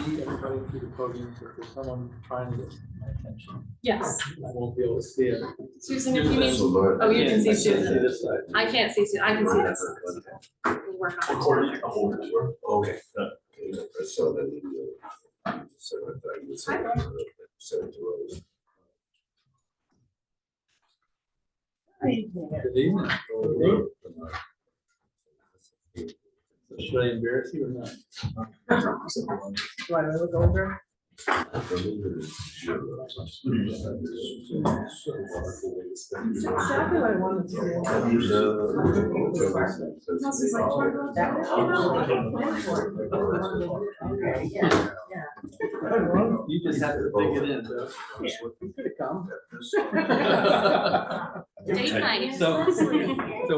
see everybody through the podium, so if there's someone trying to get my attention, Yes, I won't be able to see it. Susan, if you need, oh, you can see I can't Susan. this side. I can't see Susan, I can see this side. We'll work on it. Okay. I saw that in the, so I thought you would say. Send it to us. Good evening. Should I embarrass you or not? Do I look older? I believe it is zero. That's exactly what I wanted to do. This is like, Okay, yeah, yeah. You just have to dig it in, so. Yeah, you could have come. date night. So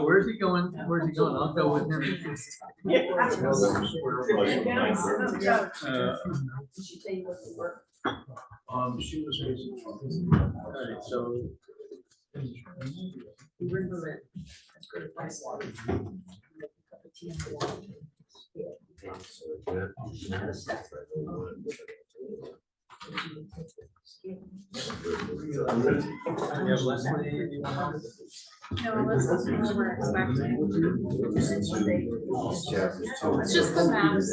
where's he going? Where's he going? I'll go with him. Did she tell you what to work? She was raising. Alright, so. Remember it. Nice water. Cup of tea and water. You have less money, you want to- No, this is what we're expecting. It's just the maps.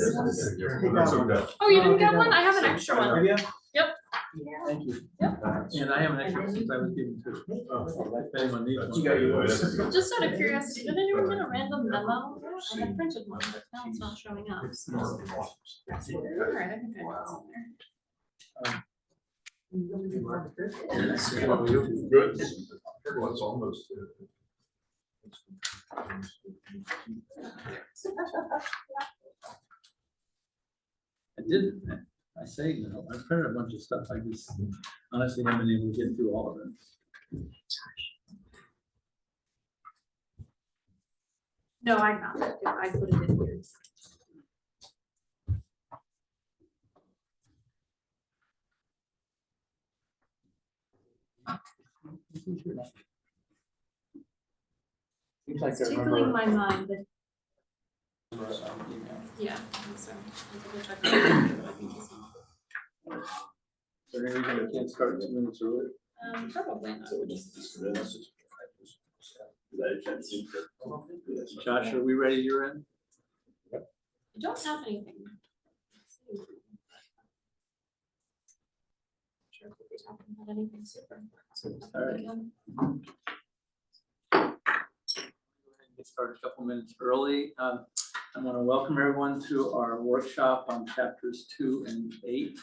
Oh, you didn't get one? I have an extra one. Yeah. Yep. Thank you. Yep. And I have an extra since I was given two. If anyone needs one. You got yours. Just out of curiosity, did anyone get a random memo? I had printed one, but now it's not showing up. So. Alright, I think I got some there. Good. It's almost. I did, I say, you know, I printed a bunch of stuff, I just honestly haven't been able to get through all of it. No, I found it. I put it in here. Seems like It's I tickling remember. my mind that, yeah, I think so. I'll double check. I think it's not. Is there any reason I can't start 2 minutes early? Probably not. Josh, are we ready? You're in? I don't have anything. Sure if we're talking about anything super. All right. Get started a couple minutes early. I want to welcome everyone to our workshop on chapters 2 and 8.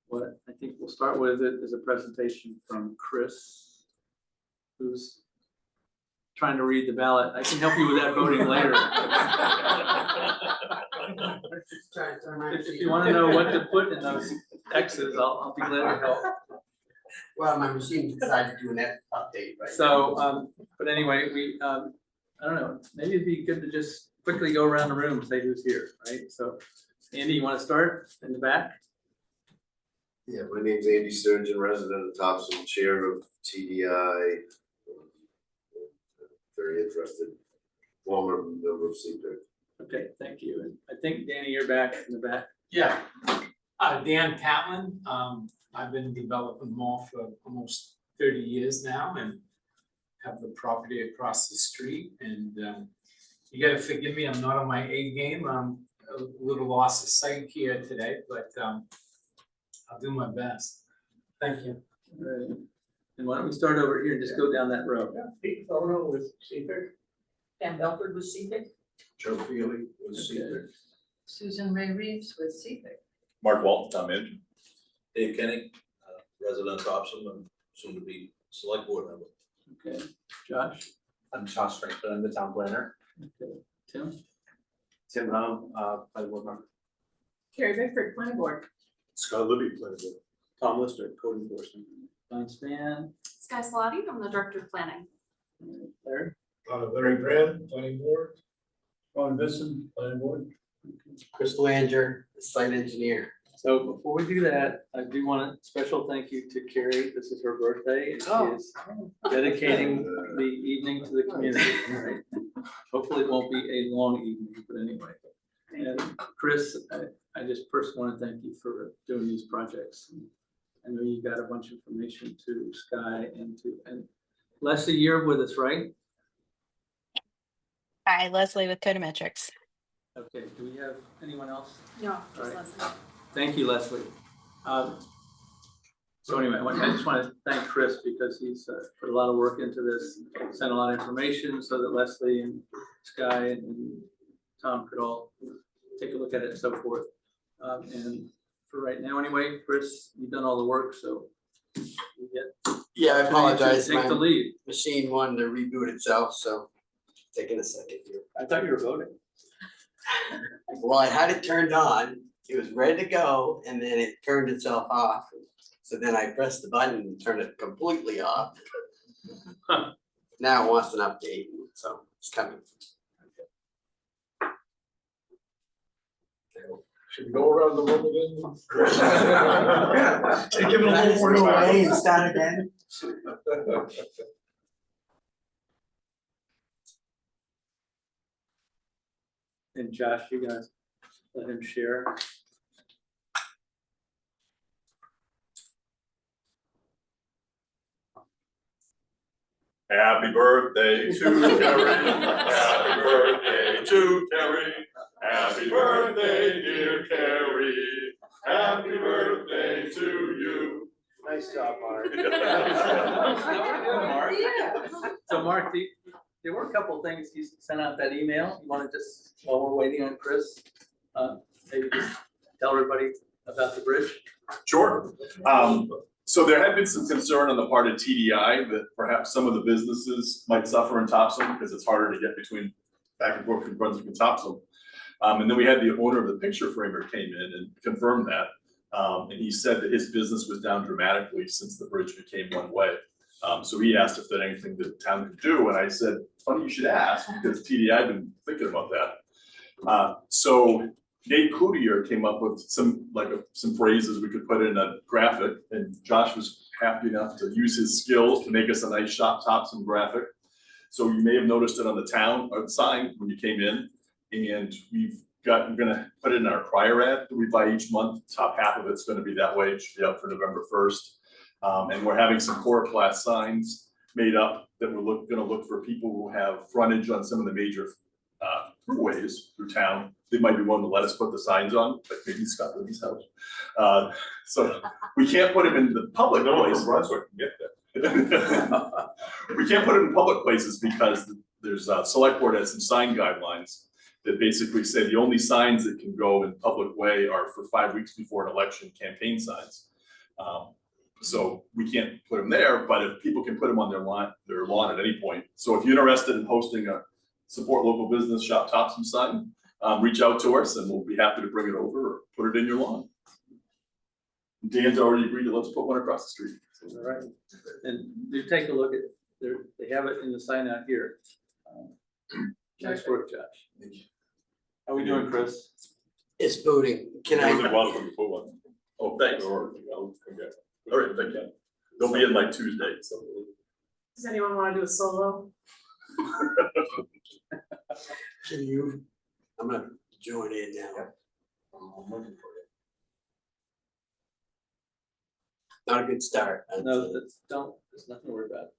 What I think we'll start with it is a presentation from Chris, who's trying to read the ballot. I can help you with that voting later. If you want to know what to put in those X's, I'll be glad to help. Well, my machine decided to do an update, right? So, but anyway, we, I don't know, maybe it'd be good to just quickly go around the room and say who's here, right? So, Andy, you want to start in the back? Yeah, my name's Andy Sturgeon, resident of Topsham, chair of TDI. Very interested, former member of CPIC. Okay, thank you. And I think, Danny, you're back in the back. Yeah, Dan Catlin, I've been developing mall for almost 30 years now and have the property across the street. And you gotta forgive me, I'm not on my A game. I'm a little lost of sight here today, but I'll do my best. Thank you. All right. And why don't we start over here and just go down that road? Pete Bono with CPIC. Pam Belford with CPIC. Joe Feely was CPIC. Susan Ray Reeves with CPIC. Mark Walton, town manager. Dave Kenny, resident of Topsham and soon to be select board member. Okay, Josh? I'm Josh Franklin, I'm the town planner. Okay, Tim? Tim Hum, planning board member. Carrie Bickford, planning board. Scott Libby, planning board. Tom Lister, code enforcement. Don Span? Sky Salati, I'm the director of planning. Larry? Larry Brand, planning board. Ron Bisson, planning board. Crystal Anger, the site engineer. So before we do that, I do want a special thank you to Carrie. This is her birthday and she is dedicating the evening to the community, right? Hopefully it won't be a long evening, but anyway. And Chris, I just personally want to thank you for doing these projects. I know you got a bunch of information to Sky and Leslie, you're with us, right? Hi, Leslie with Codometrics. Okay, do we have anyone else? No, All just right. Leslie. Thank you, Leslie. So anyway, I just want to thank Chris because he's put a lot of work into this, sent a lot of information so that Leslie and Sky and Tom could all take a look at it and so forth. And for right now anyway, Chris, you've done all the work, so you get. Yeah, I apologize, Take the my lead. machine wanted to reboot itself, so taking a second here. I thought you were voting. Well, I had it turned on, it was ready to go, and then it turned itself off. So then I pressed the button and turned it completely off. Now it wants an update, so it's coming. Should we go around the room again? Give it a little more away and start again. And Josh, you guys let him share. Happy birthday to Terry. Happy birthday to Terry. Happy birthday, dear Carrie. Happy birthday to you. Nice job, Mark. Mark. So Mark, there were a couple things you sent out that email. You want to just, while we're waiting on Chris, maybe just tell everybody about the bridge? Sure. So there had been some concern on the part of TDI that perhaps some of the businesses might suffer in Topsham because it's harder to get back and forth from Brunswick and Topsham. And then we had the owner of the picture framer came in and confirmed that. And he said that his business was down dramatically since the bridge became one way. So he asked if there's anything that the town could do. And I said, funny you should ask, because TDI had been thinking about that. So Nate Cloutier came up with some phrases we could put in a graphic, and Josh was happy enough to use his skills to make us a nice Shop Topsham graphic. So you may have noticed it on the town or the sign when you came in, and we're gonna put it in our crier ad that we buy each month. Top half of it's gonna be that way. It should be up for November 1st. And we're having some core class signs made up that we're gonna look for people who have frontage on some of the major throughways through town. They might be willing to let us put the signs on, like maybe Scott Libby's house. So we can't put them in the public places. We can't put it in public places because there's a select board has some sign guidelines that basically say the only signs that can go in public way are for 5 weeks before an election campaign signs. So we can't put them there, but if people can put them on their lawn at any point. So if you're interested in hosting a support local business Shop Topsham sign, reach out to us and we'll be happy to bring it over or put it in your lawn. Dan's already agreed to let's put one across the street. All right, and do take a look at, they have it in the sign out here. Nice work, Josh. Thank you. How we doing, Chris? It's booting. Can More than I, welcome to put one. Oh, thanks. All right, thank you. They'll be in like Tuesday, so. Does anyone wanna do a solo? can you, I'm gonna join in now. I'm looking for you. Not a good start. No, there's nothing to worry about.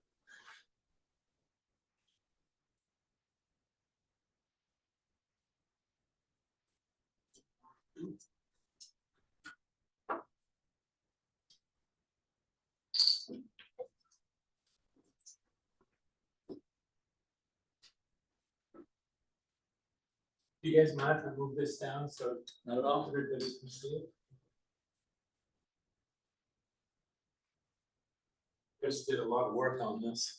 Do you guys mind if I move this down so Not at all. everybody can see it? Chris did a lot of work on this.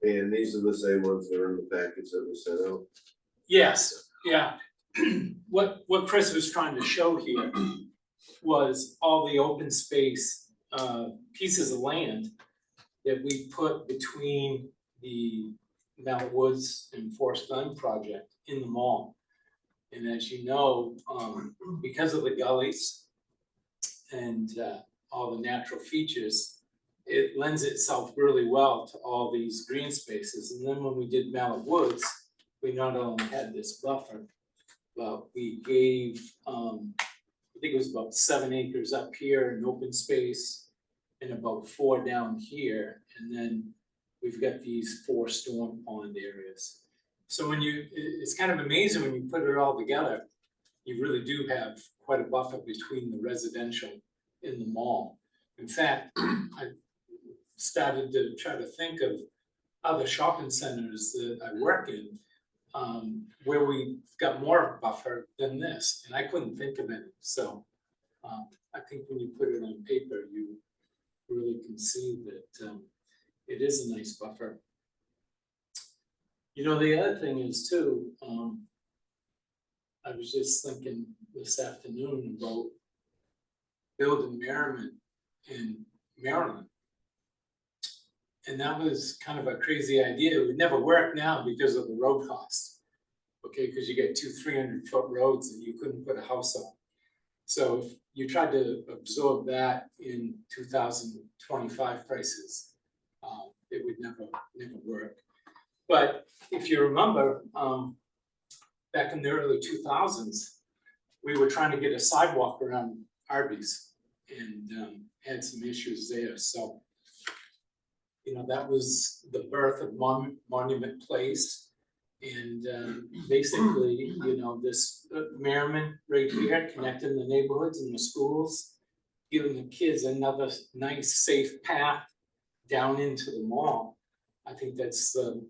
And these are the same ones that are in the package that we sent out. Yes, yeah. What Chris was trying to show here was all the open space pieces of land that we put between the Mount Woods and Forest Glen project in the mall. And as you know, because of the gullies and all the natural features it lends itself really well to all these green spaces. And then when we did Mallet Woods, we not only had this buffer, but we gave, I think it was about 7 acres up here in open space and about 4 down here. And then we've got these 4 storm pond areas. So when it's kind of amazing when you put it all together, you really do have quite a buffer between the residential and the mall. In fact, I started to try to think of other shopping centers that I work in, where we got more buffer than this, and I couldn't think of any. So I think when you put it on paper, you really can see that it is a nice buffer. You know, the other thing is too, I was just thinking this afternoon about building Merriman in Maryland. And that was kind of a crazy idea. It would never work now because of the road cost. Okay, because you get 200-300-foot roads and you couldn't put a house on. So if you tried to absorb that in 2025 prices, it would never work. But if you remember, back in the early 2000s, we were trying to get a sidewalk around Arby's and had some issues there. So, you know, that was the birth of Monument Place. And basically, you know, this Merriman right here, connecting the neighborhoods and the schools, giving the kids another nice, safe path down into the mall. I think that's the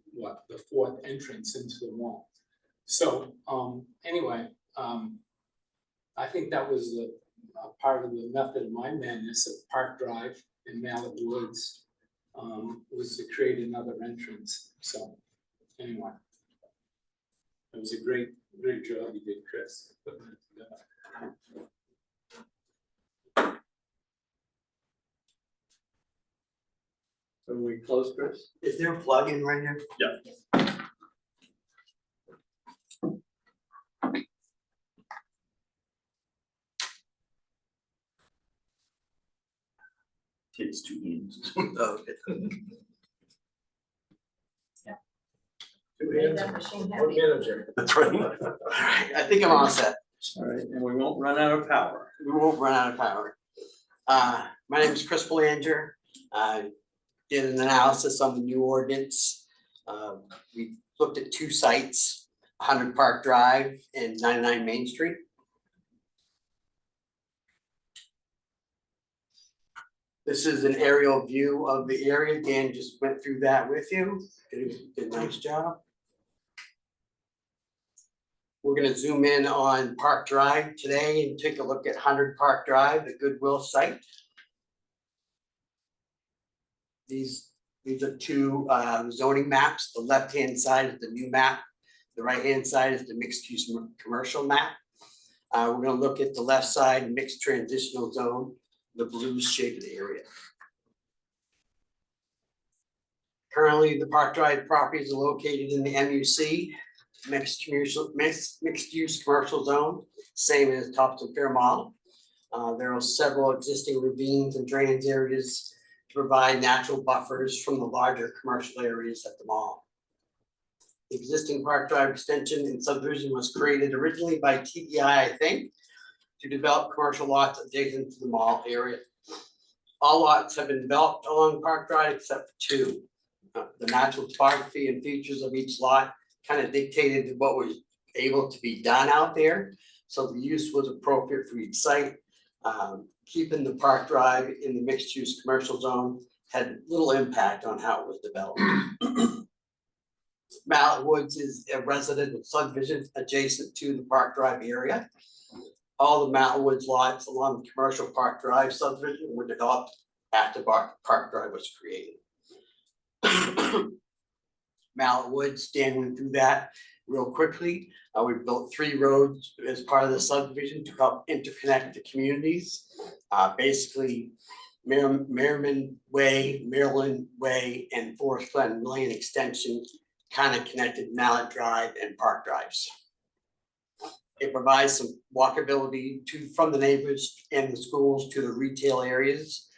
4th entrance into the mall. So anyway, I think that was a part of the method of my madness of Park Drive in Mallet Woods, was to create another entrance. So anyway, it was a great job you did, Chris. Putting it together. So we close, Chris? Is there a plug in right here? Yeah. Takes 2 hands. Oh, okay. Made that machine One happy. manager. That's right. Alright, I think I'm all set. All right, and we won't run out of power. We won't run out of power. My name is Chris Belanger. I did an analysis on the new ordinance. We looked at 2 sites, 100 Park Drive and 99 Main Street. This is an aerial view of the area. Dan just went through that with you. Did a nice job. We're gonna zoom in on Park Drive today and take a look at 100 Park Drive, the Goodwill site. These are 2 zoning maps. The left-hand side is the new map. The right-hand side is the mixed-use commercial map. We're gonna look at the left side, mixed transitional zone, the blue shaded area. Currently, the Park Drive properties are located in the MUC, mixed use commercial zone, same as Topsham Fair Mall. There are several existing ravines and drainage areas to provide natural buffers from the larger commercial areas at the mall. The existing Park Drive extension and subdivision was created originally by TDI, I think, to develop commercial lots adjacent to the mall area. All lots have been developed along Park Drive except for 2. The natural topography and features of each lot kind of dictated what was able to be done out there. So the use was appropriate for each site. Keeping the Park Drive in the mixed use commercial zone had little impact on how it was developed. Mallet Woods is a residential subdivision adjacent to the Park Drive area. All the Mallet Woods lots along the commercial Park Drive subdivision were developed after Park Drive was created. Mallet Woods, Dan went through that real quickly. We built 3 roads as part of the subdivision to help interconnect the communities. Basically, Merriman Way, Maryland Way, and Forest Glen Lane Extension kind of connected Mallet Drive and Park Drives. It provides some walkability from the neighbors and the schools to the retail areas.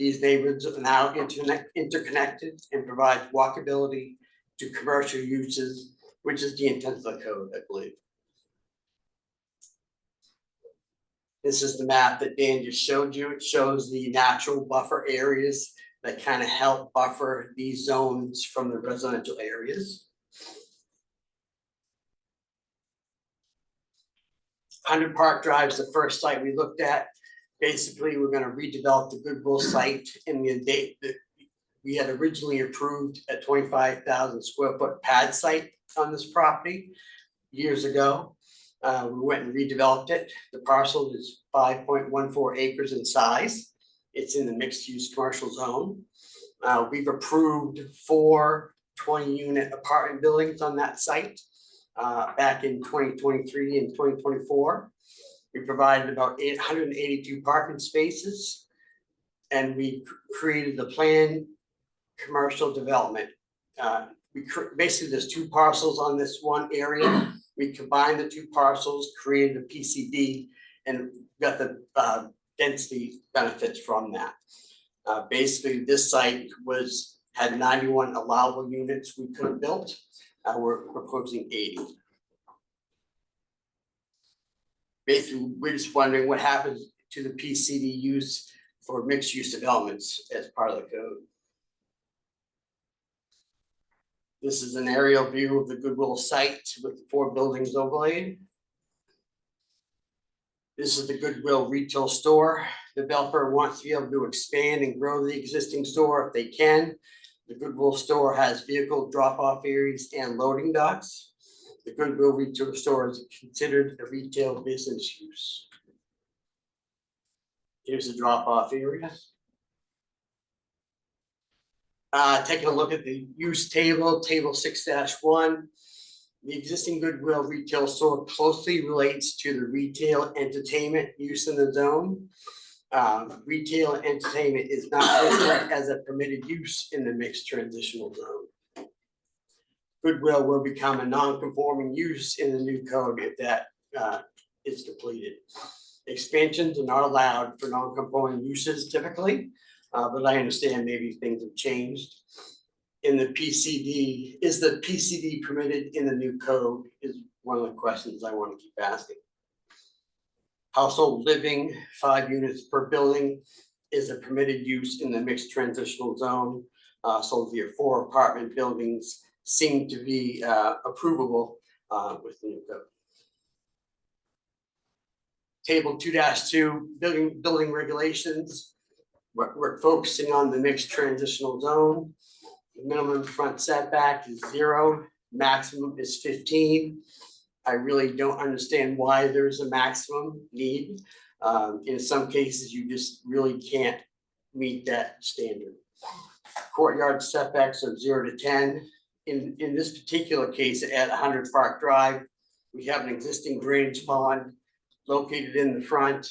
These neighborhoods are now interconnected and provides walkability to commercial uses, which is the intent of the code, I believe. This is the map that Dan just showed you. It shows the natural buffer areas that kind of help buffer these zones from the residential areas. 100 Park Drive is the first site we looked at. Basically, we're gonna redevelop the Goodwill site in the date that we had originally approved a 25,000 square foot pad site on this property years ago. We went and redeveloped it. The parcel is 5.14 acres in size. It's in the mixed use commercial zone. We've approved 4 20-unit apartment buildings on that site back in 2023 and 2024. We provided about 882 parking spaces, and we created the planned commercial development. Basically, there's 2 parcels on this one area. We combined the 2 parcels, created a PCD, and got the density benefits from that. Basically, this site had 91 allowable units we could have built. We're proposing 80. Basically, we're just wondering what happens to the PCD use for mixed use developments as part of the code. This is an aerial view of the Goodwill site with the 4 buildings overlaid. This is the Goodwill retail store. The developer wants to be able to expand and grow the existing store if they can. The Goodwill store has vehicle drop-off areas and loading docks. The Goodwill retail store is considered a retail business use. Here's the drop-off area. Taking a look at the use table, table 6-1. The existing Goodwill retail store closely relates to the retail entertainment use in the zone. Retail entertainment is not listed as a permitted use in the mixed transitional zone. Goodwill will become a non-conforming use in the new code if that is completed. Expansions are not allowed for non-conforming uses typically, but I understand maybe things have changed. In the PCD, is the PCD permitted in the new code is one of the questions I want to keep asking. Household living, 5 units per building is a permitted use in the mixed transitional zone. So the 4 apartment buildings seem to be approvable with the new code. Table 2-2, building regulations. We're focusing on the mixed transitional zone. The minimum front setback is 0, maximum is 15. I really don't understand why there's a maximum need. In some cases, you just really can't meet that standard. Courtyard setbacks are 0 to 10. In this particular case, at 100 Park Drive, we have an existing drainage pond located in the front,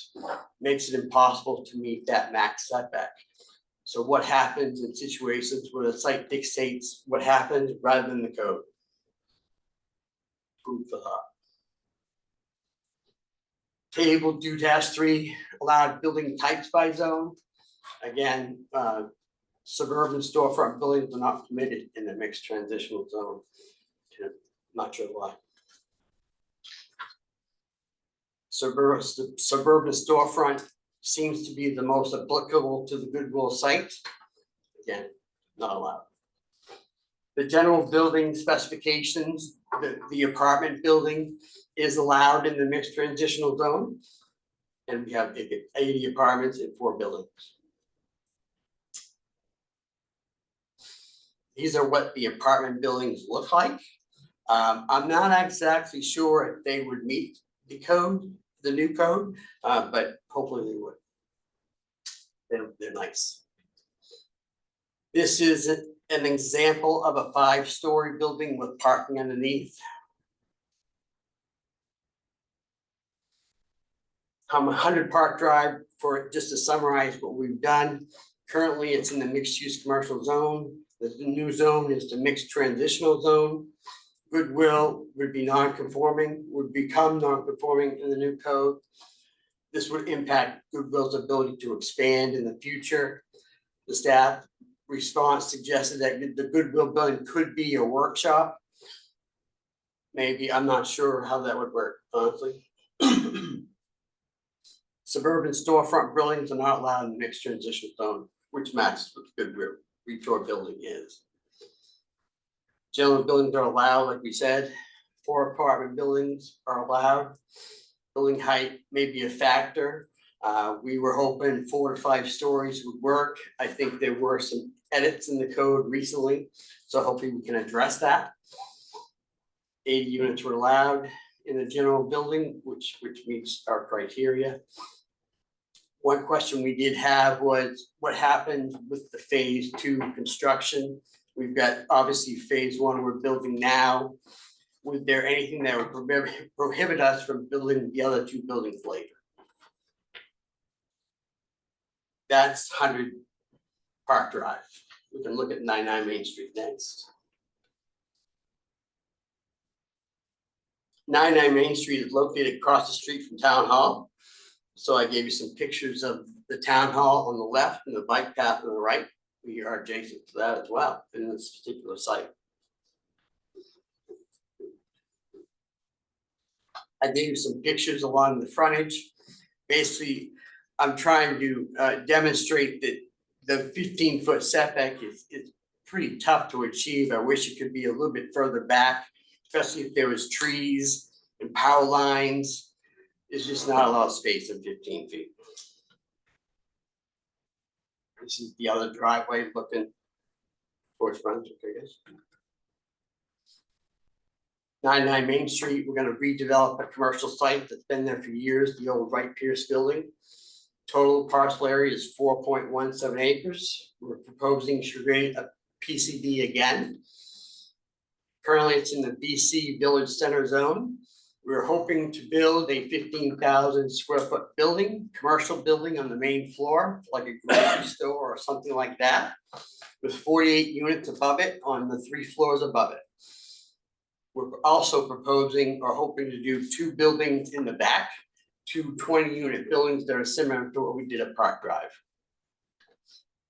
makes it impossible to meet that max setback. So what happens in situations where the site dictates what happens rather than the code? Food for thought. Table 2-3, allowed building types by zone. Again, suburban storefront buildings are not permitted in the mixed transitional zone. Not sure why. Suburban storefront seems to be the most applicable to the Goodwill site. Again, not allowed. The general building specifications, the apartment building is allowed in the mixed transitional zone. And we have 80 apartments in 4 buildings. These are what the apartment buildings look like. I'm not exactly sure if they would meet the code, the new code, but hopefully they would. They're nice. This is an example of a 5-story building with parking underneath. 100 Park Drive, just to summarize what we've done. Currently, it's in the mixed use commercial zone. The new zone is the mixed transitional zone. Goodwill would be non-conforming, would become non-conforming in the new code. This would impact Goodwill's ability to expand in the future. The staff response suggested that the Goodwill building could be a workshop. Maybe, I'm not sure how that would work, honestly. Suburban storefront buildings are not allowed in the mixed transition zone, which matches what the Goodwill retail building is. General buildings are allowed, like we said. 4 apartment buildings are allowed. Building height may be a factor. We were hoping 4 to 5 stories would work. I think there were some edits in the code recently, so hopefully we can address that. 80 units were allowed in the general building, which meets our criteria. One question we did have was what happened with the phase 2 construction? We've got obviously phase 1 we're building now. Was there anything that would prohibit us from building the other 2 buildings later? That's 100 Park Drive. We can look at 99 Main Street next. 99 Main Street is located across the street from Town Hall. So I gave you some pictures of the Town Hall on the left and the bike path on the right. We are adjacent to that as well in this particular site. I gave you some pictures along the frontage. Basically, I'm trying to demonstrate that the 15-foot setback is pretty tough to achieve. I wish it could be a little bit further back, especially if there was trees and power lines. There's just not a lot of space in 15 feet. This is the other driveway looking towards Brunswick, I guess. 99 Main Street, we're gonna redevelop a commercial site that's been there for years, the old Wright Pierce building. Total parcel area is 4.17 acres. We're proposing to create a PCD again. Currently, it's in the BC Village Center zone. We're hoping to build a 15,000 square foot building, commercial building on the main floor, like a grocery store or something like that, with 48 units above it on the 3 floors above it. We're also proposing or hoping to do 2 buildings in the back, 2 20-unit buildings that are similar to what we did at Park Drive.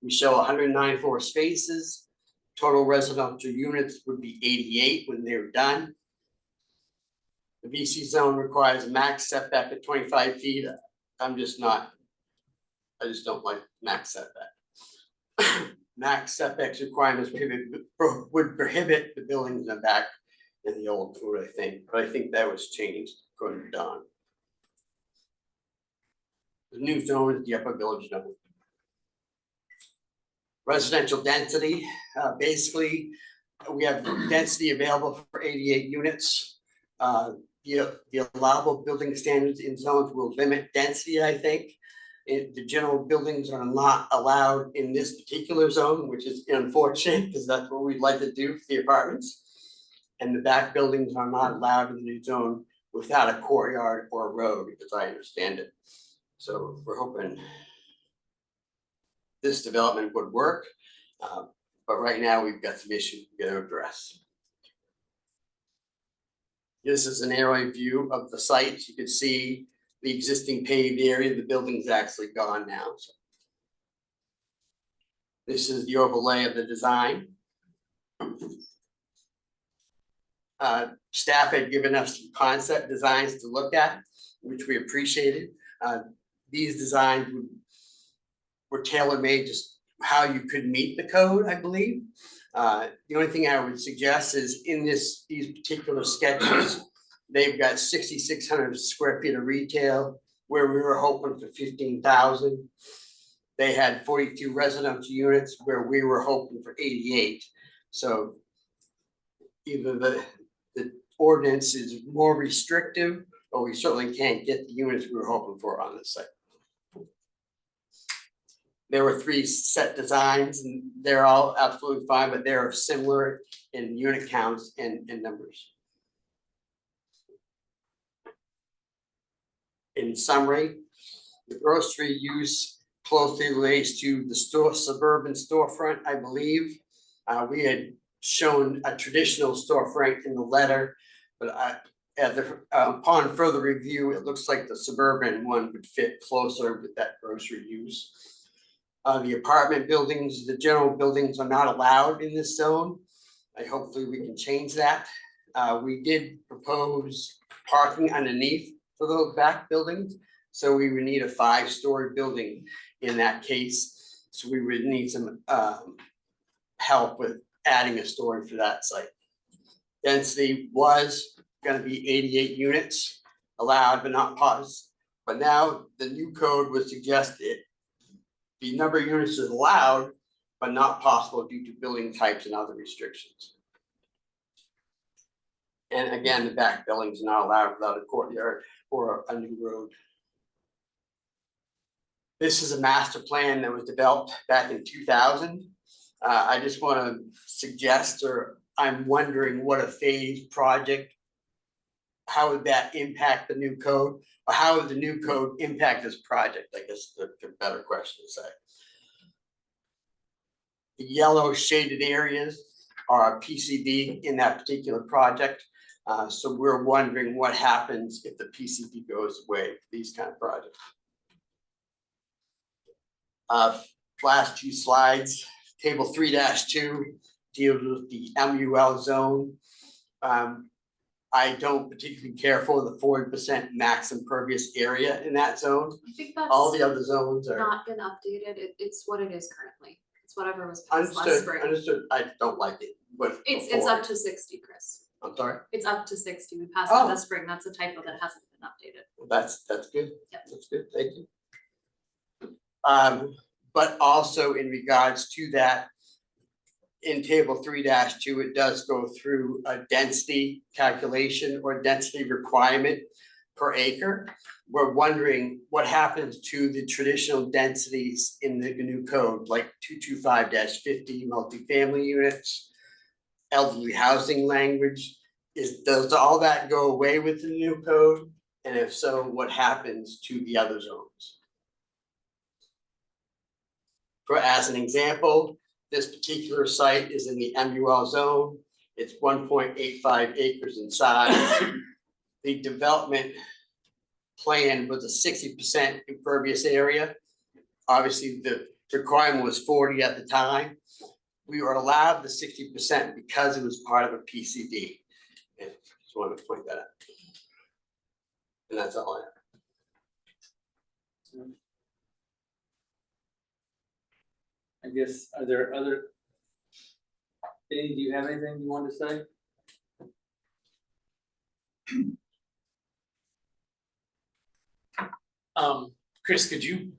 We show 194 spaces. Total residential units would be 88 when they're done. The VC zone requires a max setback of 25 feet. I just don't like max setback. Max setbacks requirements would prohibit the buildings in the back in the old code, I think, but I think that was changed according to Don. The new zone is the upper village zone. Residential density, basically, we have density available for 88 units. The allowable building standards in zones will limit density, I think. The general buildings are not allowed in this particular zone, which is unfortunate because that's what we'd like to do for the apartments. And the back buildings are not allowed in the new zone without a courtyard or a road, as I understand it. So we're hoping this development would work, but right now we've got some issues we gotta address. This is an aerial view of the site. You can see the existing paved area. The building's actually gone now. So this is the overlay of the design. Staff had given us some concept designs to look at, which we appreciated. These designs were tailor-made just how you could meet the code, I believe. The only thing I would suggest is in these particular sketches, they've got 6,600 square feet of retail, where we were hoping for 15,000. They had 42 residential units where we were hoping for 88. So either the ordinance is more restrictive, or we certainly can't get the units we were hoping for on this site. There were 3 set designs and they're all absolutely fine, but they're similar in unit counts and numbers. In summary, the grocery use closely relates to the suburban storefront, I believe. We had shown a traditional storefront in the letter, but upon further review, it looks like the suburban one would fit closer with that grocery use. The apartment buildings, the general buildings are not allowed in this zone. Hopefully we can change that. We did propose parking underneath for those back buildings. So we would need a 5-story building in that case. So we would need some help with adding a story for that site. Density was gonna be 88 units allowed but not possible. But now the new code would suggest the number of units is allowed, but not possible due to building types and other restrictions. And again, the back buildings are not allowed without a courtyard or a new road. This is a master plan that was developed back in 2000. I just want to suggest, or I'm wondering what a phased project, how would that impact the new code? Or how would the new code impact this project? I guess the better question to say. The yellow shaded areas are PCD in that particular project. So we're wondering what happens if the PCD goes away for these kind of projects. Last 2 slides, table 3-2 deals with the MUL zone. I don't particularly care for the 40% max impervious area in that zone. I think that's All the other zones are. not been updated. It's what it is currently. It's whatever was passed last Understood, spring. understood. I don't like it, but. It's before. up to 60, Chris. I'm sorry. It's up to 60. We passed Oh. it last spring. That's a typo that hasn't been updated. Well, that's good. Yep. That's good, thank you. But also in regards to that, in table 3-2, it does go through a density calculation or density requirement per acre. We're wondering what happens to the traditional densities in the new code, like 225-50 multifamily units, elderly housing language. Does all that go away with the new code? And if so, what happens to the other zones? For as an example, this particular site is in the MUL zone. It's 1.85 acres in size. The development plan was a 60% impervious area. Obviously, the requirement was 40 at the time. We were allowed the 60% because it was part of a PCD. And just wanted to point that out. And that's all I have. I guess, are there other? Danny, do you have anything you want to say? Chris, could you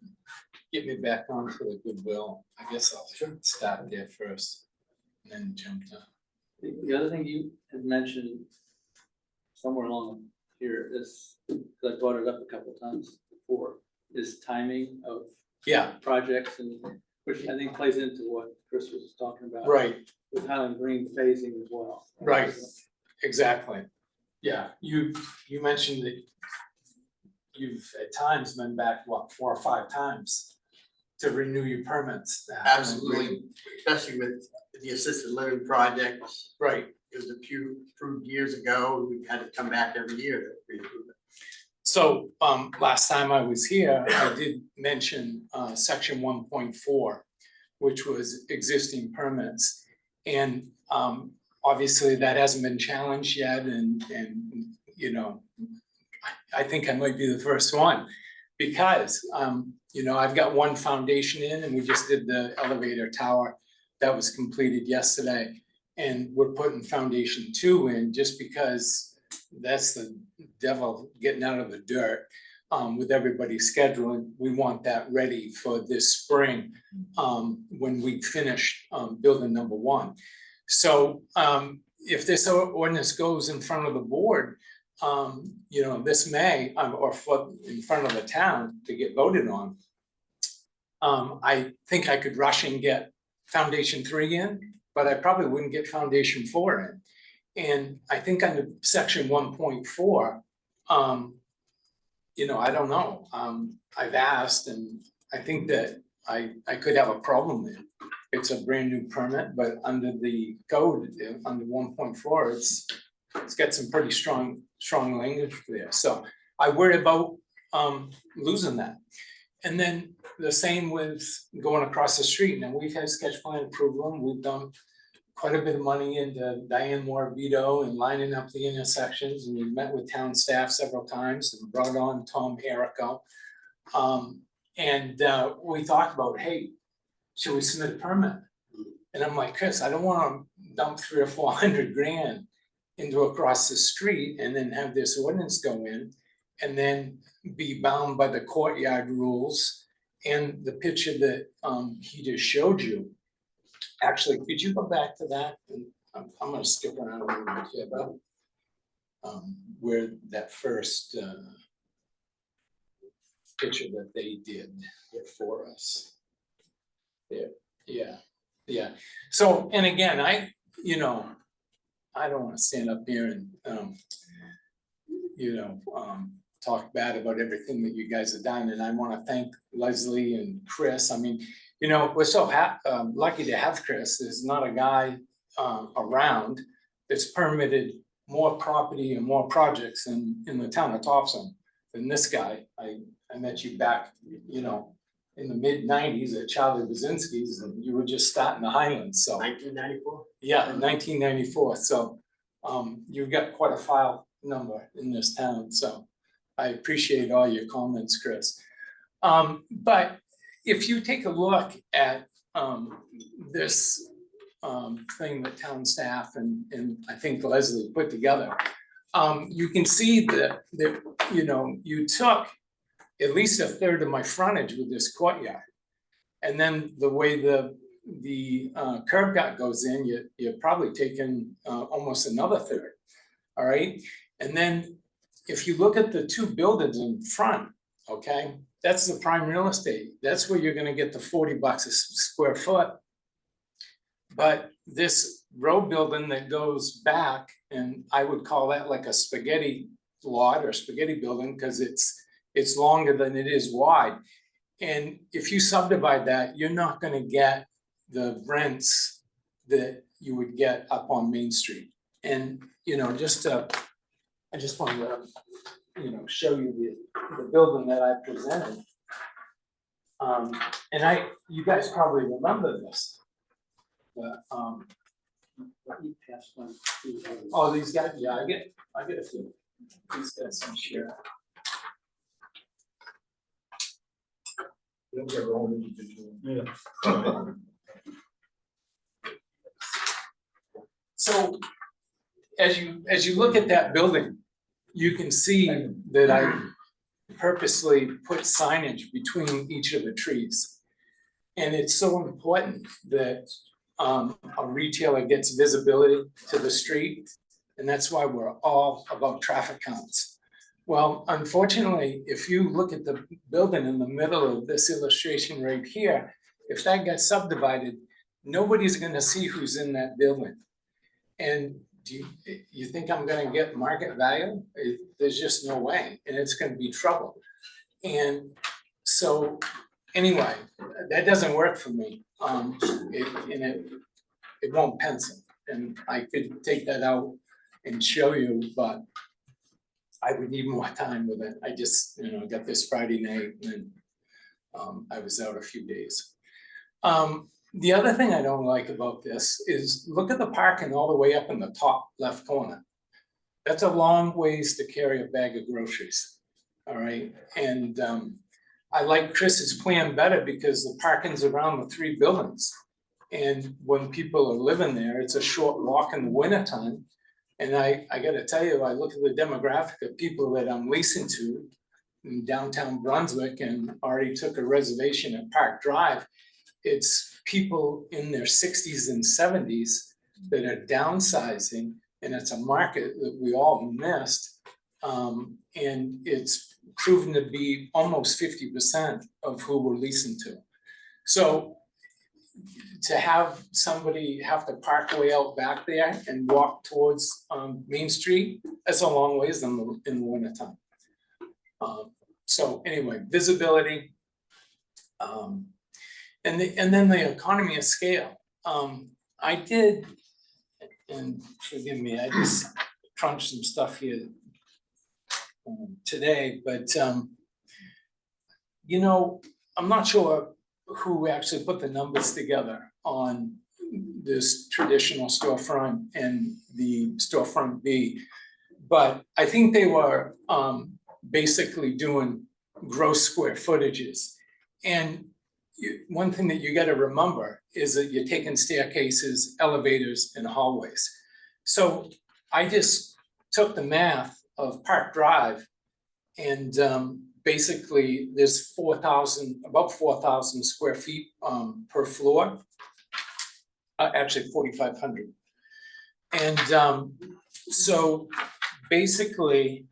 get me back onto the goodwill? I guess I'll start there first and then jump to. The other thing you had mentioned somewhere along here is, because I brought it up a couple times before, is timing of Yeah, projects, and which I think plays into what Chris was talking about. right, With Highland Green phasing as well. right, exactly. Yeah, you mentioned that you've at times been back, what, 4 or 5 times to renew your permits. Absolutely, especially with the assisted living project. Right. It was approved years ago, we had to come back every year to reapprove it. So last time I was here, I did mention section 1.4, which was existing permits. And obviously that hasn't been challenged yet, and you know, I think I might be the first one, because you know, I've got one foundation in, and we just did the elevator tower that was completed yesterday, and we're putting foundation 2 in just because that's the devil getting out of the dirt with everybody's scheduling. We want that ready for this spring when we finish building number 1. So if this ordinance goes in front of the board, you know, this May, or in front of the town to get voted on, I think I could rush and get foundation 3 in, but I probably wouldn't get foundation 4 in. And I think under section 1.4, you know, I don't know. I've asked, and I think that I could have a problem there. It's a brand new permit, but under the code, under 1.4, it's got some pretty strong language there. So I worry about losing that. And then the same with going across the street. Now, we've had sketch plan approval, and we've done quite a bit of money into Diane Morabito and lining up the intersections, and we met with town staff several times and brought on Tom Erico. We talked about, hey, should we submit a permit? And I'm like, Chris, I don't wanna dump 300 or 400 grand into across the street and then have this ordinance go in and then be bound by the courtyard rules and the picture that he just showed you. Actually, could you go back to that? And I'm gonna skip around a little bit here, but where that first picture that they did for us. There, yeah. So, and again, I don't wanna stand up here and talk bad about everything that you guys have done, and I wanna thank Leslie and Chris. I mean, we're so lucky to have Chris. There's not a guy around that's permitted more property and more projects in the town of Topsham than this guy. I met you back, in the mid-90s at Charlie Brzezinski's, and you were just starting the Highlands, so. 1994? Yeah, in 1994, so you've got quite a file number in this town, so I appreciate all your comments, Chris. But if you take a look at this thing that town staff and I think Leslie put together, you can see that you took at least a third of my frontage with this courtyard. And then the way the curb cut goes in, you're probably taking almost another third, all right? And then if you look at the two buildings in front, okay, that's the prime real estate. That's where you're gonna get the $40 a square foot. But this row building that goes back, and I would call that like a spaghetti lot or spaghetti building, because it's longer than it is wide. And if you subdivide that, you're not gonna get the rents that you would get up on Main Street. And, I just wanted to, show you the building that I presented. And you guys probably remember this. But, oh, these guys, yeah, I get a few. These guys some share. So as you look at that building, you can see that I purposely put signage between each of the trees. And it's so important that a retailer gets visibility to the street, and that's why we're all about traffic counts. Well, unfortunately, if you look at the building in the middle of this illustration right here, if that gets subdivided, nobody's gonna see who's in that building. And do you think I'm gonna get market value? There's just no way, and it's gonna be trouble. And so, anyway, that doesn't work for me. It won't pencil, and I could take that out and show you, but I would need more time with it. I just, got this Friday night and I was out a few days. The other thing I don't like about this is look at the parking all the way up in the top left corner. That's a long ways to carry a bag of groceries, all right? And I like Chris's plan better because the parking's around the three buildings. And when people are living there, it's a short walk in the wintertime. And I gotta tell you, I look at the demographic of people that I'm leasing to in downtown Brunswick and already took a reservation at Park Drive. It's people in their 60s and 70s that are downsizing, and it's a market that we all missed. And it's proven to be almost 50% of who we're leasing to. So to have somebody have to park way out back there and walk towards Main Street, that's a long ways in the wintertime. So anyway, visibility. And then the economy of scale. I did, and forgive me, I just crunched some stuff here today, but I'm not sure who actually put the numbers together on this traditional storefront and the storefront B. But I think they were basically doing gross square footages. And one thing that you gotta remember is that you're taking staircases, elevators, and hallways. So I just took the math of Park Drive and basically there's about 4,000 square feet per floor. Actually 4,500. And so basically,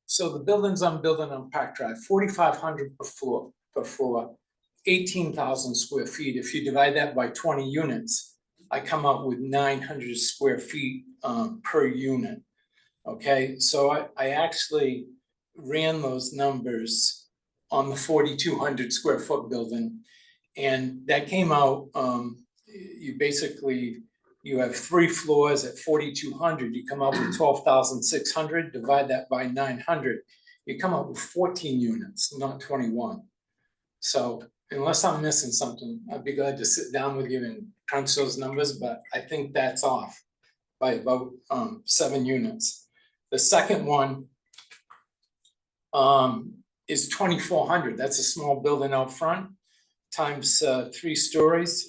so the buildings I'm building on Park Drive, 4,500 per floor, 18,000 square feet. If you divide that by 20 units, I come up with 900 square feet per unit. Okay, so I actually ran those numbers on the 4,200 square foot building. And that came out, you have 3 floors at 4,200, you come up with 12,600, divide that by 900, you come up with 14 units, not 21. So unless I'm missing something, I'd be glad to sit down with you and crunch those numbers, but I think that's off by about 7 units. The second one is 2,400, that's a small building out front, times 3 stories,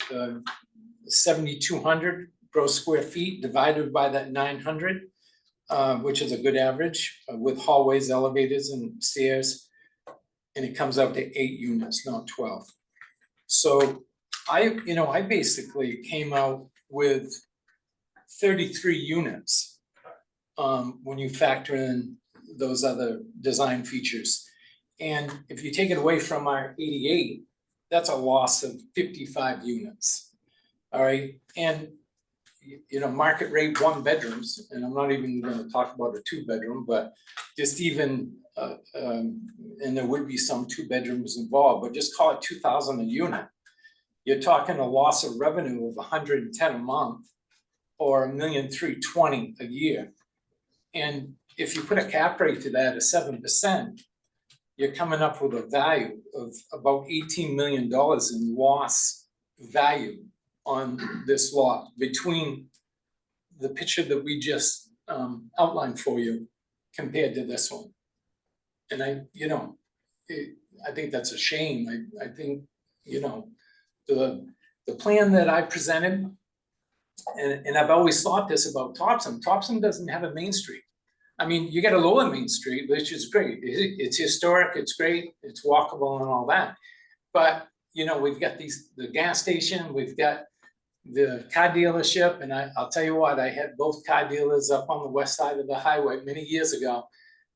7,200 gross square feet divided by that 900, which is a good average with hallways, elevators, and stairs. And it comes out to 8 units, not 12. So I basically came out with 33 units when you factor in those other design features. And if you take it away from our 88, that's a loss of 55 units. All right, and market rate 1 bedrooms, and I'm not even gonna talk about a 2-bedroom, but just even, and there would be some 2 bedrooms involved, but just call it 2,000 a unit. You're talking a loss of revenue of 110 a month or $1,320,000 a year. And if you put a cap rate to that of 7%, you're coming up with a value of about $18 million in loss value on this lot between the picture that we just outlined for you compared to this one. And I think that's a shame. I think, the plan that I presented, and I've always thought this about Topsham. Topsham doesn't have a Main Street. I mean, you got a Lower Main Street, which is great. It's historic, it's great, it's walkable and all that. But, we've got the gas station, we've got the car dealership, and I'll tell you what, I had both car dealers up on the west side of the highway many years ago.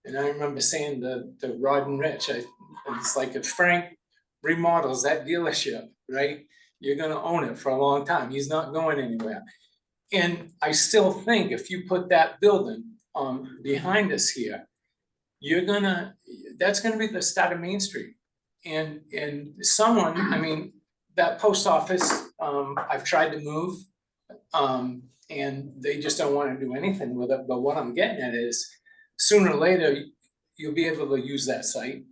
And I remember saying to Rod and Rich, it's like if Frank remodels that dealership, right? You're gonna own it for a long time. He's not going anywhere. And I still think if you put that building behind us here, that's gonna be the start of Main Street. And someone, that post office, I've tried to move, and they just don't wanna do anything with it, but what I'm getting at is, sooner or later, you'll be able to use that site.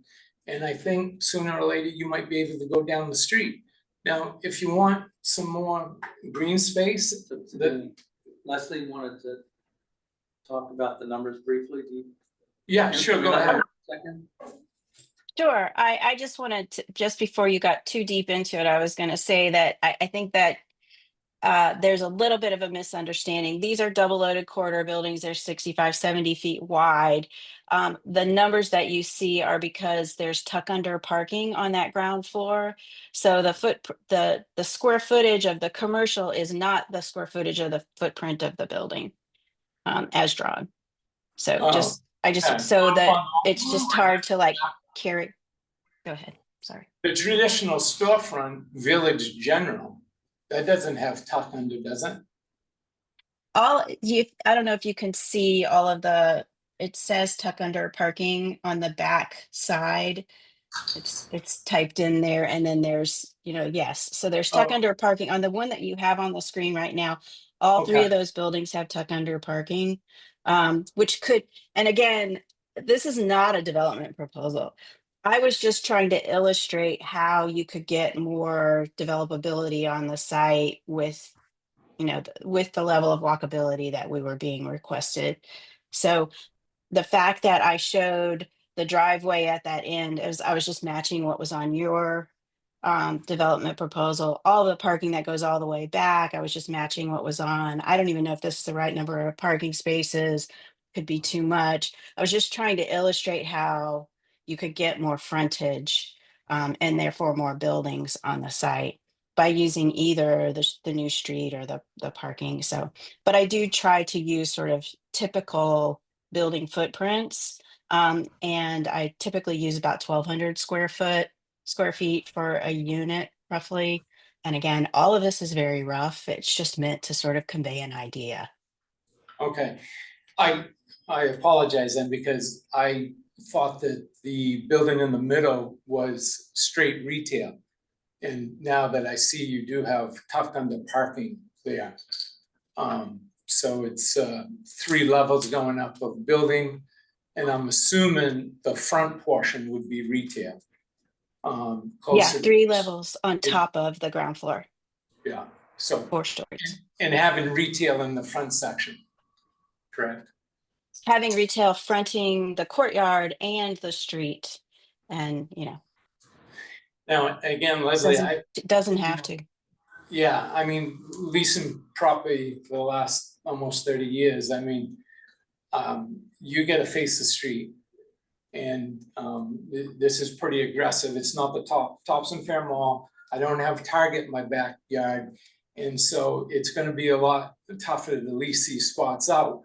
And I think sooner or later, you might be able to go down the street. Now, if you want some more green space, Leslie wanted to talk about the numbers briefly. Yeah, sure, go ahead. Second. Sure. I just wanted to, just before you got too deep into it, I was going to say that I think that there's a little bit of a misunderstanding. These are double loaded corridor buildings. They're 65, 70 feet wide. The numbers that you see are because there's tuck under parking on that ground floor. So the square footage of the commercial is not the square footage of the footprint of the building as drawn. So so that it's just hard to carry. Go ahead. Sorry. The traditional storefront, Village General, that doesn't have tuck under, does it? I don't know if you can see all of it says tuck under parking on the back side. It's typed in there, and then there's, yes. So there's tuck under parking on the one that you have on the screen right now. All 3 of those buildings have tuck under parking, which could, and again, this is not a development proposal. I was just trying to illustrate how you could get more developability on the site with, with the level of walkability that we were being requested. So the fact that I showed the driveway at that end, I was just matching what was on your development proposal. All the parking that goes all the way back, I was just matching what was on. I don't even know if this is the right number of parking spaces, could be too much. I was just trying to illustrate how you could get more frontage and therefore more buildings on the site by using either the new street or the parking. So, but I do try to use sort of typical building footprints. And I typically use about 1,200 square feet for a unit roughly. And again, all of this is very rough. It's just meant to sort of convey an idea. Okay, I apologize then, because I thought that the building in the middle was straight retail. And now that I see you do have tucked under parking there. So it's 3 levels going up of building, and I'm assuming the front portion would be retail. Yeah, Closer. 3 levels on top of the ground floor, Yeah, so, 4 stories. and having retail in the front section, correct? Having retail fronting the courtyard and the street. And, Now, again, Leslie, it doesn't have to. yeah, I mean, leasing property for the last almost 30 years, I mean, you gotta face the street. And this is pretty aggressive. It's not the Topsham Fair Mall. I don't have Target in my backyard. And so it's gonna be a lot tougher to lease these spots out.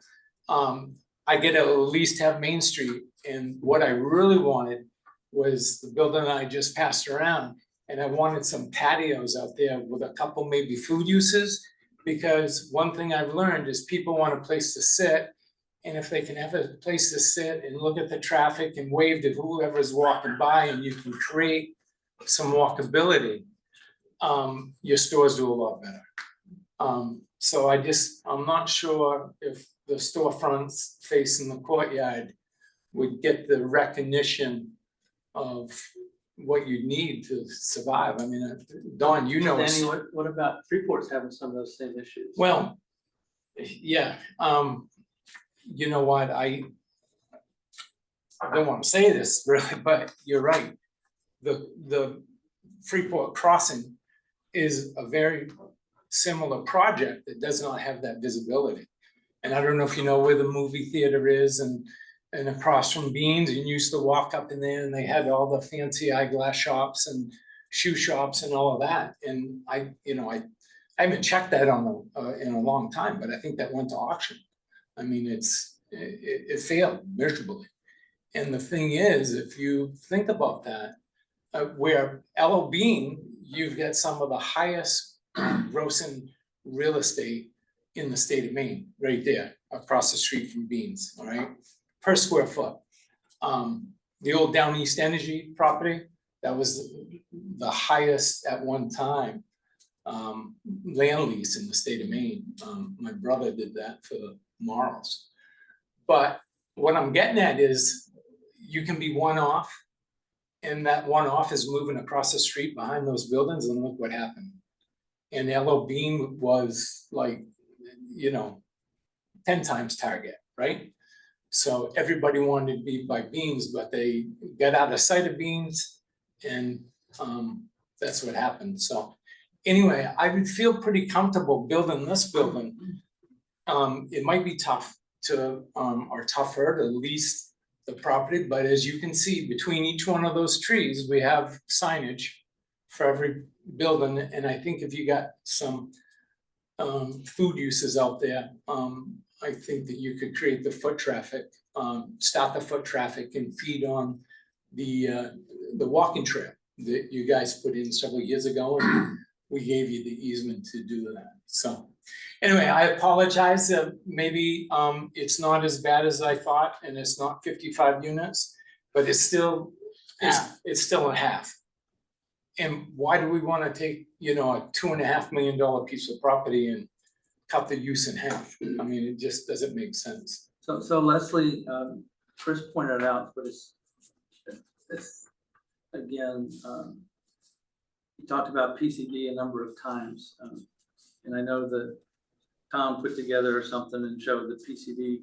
I get to at least have Main Street, and what I really wanted was the building I just passed around. And I wanted some patios out there with a couple maybe food uses, because one thing I've learned is people want a place to sit. And if they can have a place to sit and look at the traffic and wave to whoever's walking by, and you can create some walkability, your stores do a lot better. So I'm not sure if the storefronts facing the courtyard would get the recognition of what you need to survive. I mean, Dawn, you know. Danny, what about Freeport's having some of those same issues? Well, yeah, you know what, I don't want to say this really, but you're right. The Freeport Crossing is a very similar project that does not have that visibility. And I don't know if you know where the movie theater is, and across from Beans, you used to walk up in there and they had all the fancy eyeglass shops and shoe shops and all of that. And I haven't checked that on in a long time, but I think that went to auction. I mean, it failed miserably. And the thing is, if you think about that, where L.O. Bean, you've got some of the highest grossing real estate in the state of Maine, right there, across the street from Beans, all right, per square foot. The old Down East Energy property, that was the highest at one time land lease in the state of Maine. My brother did that for Marls. But what I'm getting at is, you can be one-off, and that one-off is moving across the street behind those buildings, and look what happened. And L.O. Bean was like, 10 times Target, right? So everybody wanted to be by Beans, but they got out of sight of Beans, and that's what happened. So anyway, I would feel pretty comfortable building this building. It might be tough to, or tougher to lease the property, but as you can see, between each one of those trees, we have signage for every building. And I think if you got some food uses out there, I think that you could create the foot traffic, stop the foot traffic and feed on the walking trail that you guys put in several years ago, and we gave you the easement to do that. So anyway, I apologize. Maybe it's not as bad as I thought, and it's not 55 units, but it's still a half. And why do we want to take, a $2.5 million piece of property and cut the use in half? I mean, it just doesn't make sense. So Leslie, Chris pointed out, but it's, again, he talked about PCD a number of times. And I know that Tom put together something and showed that PCD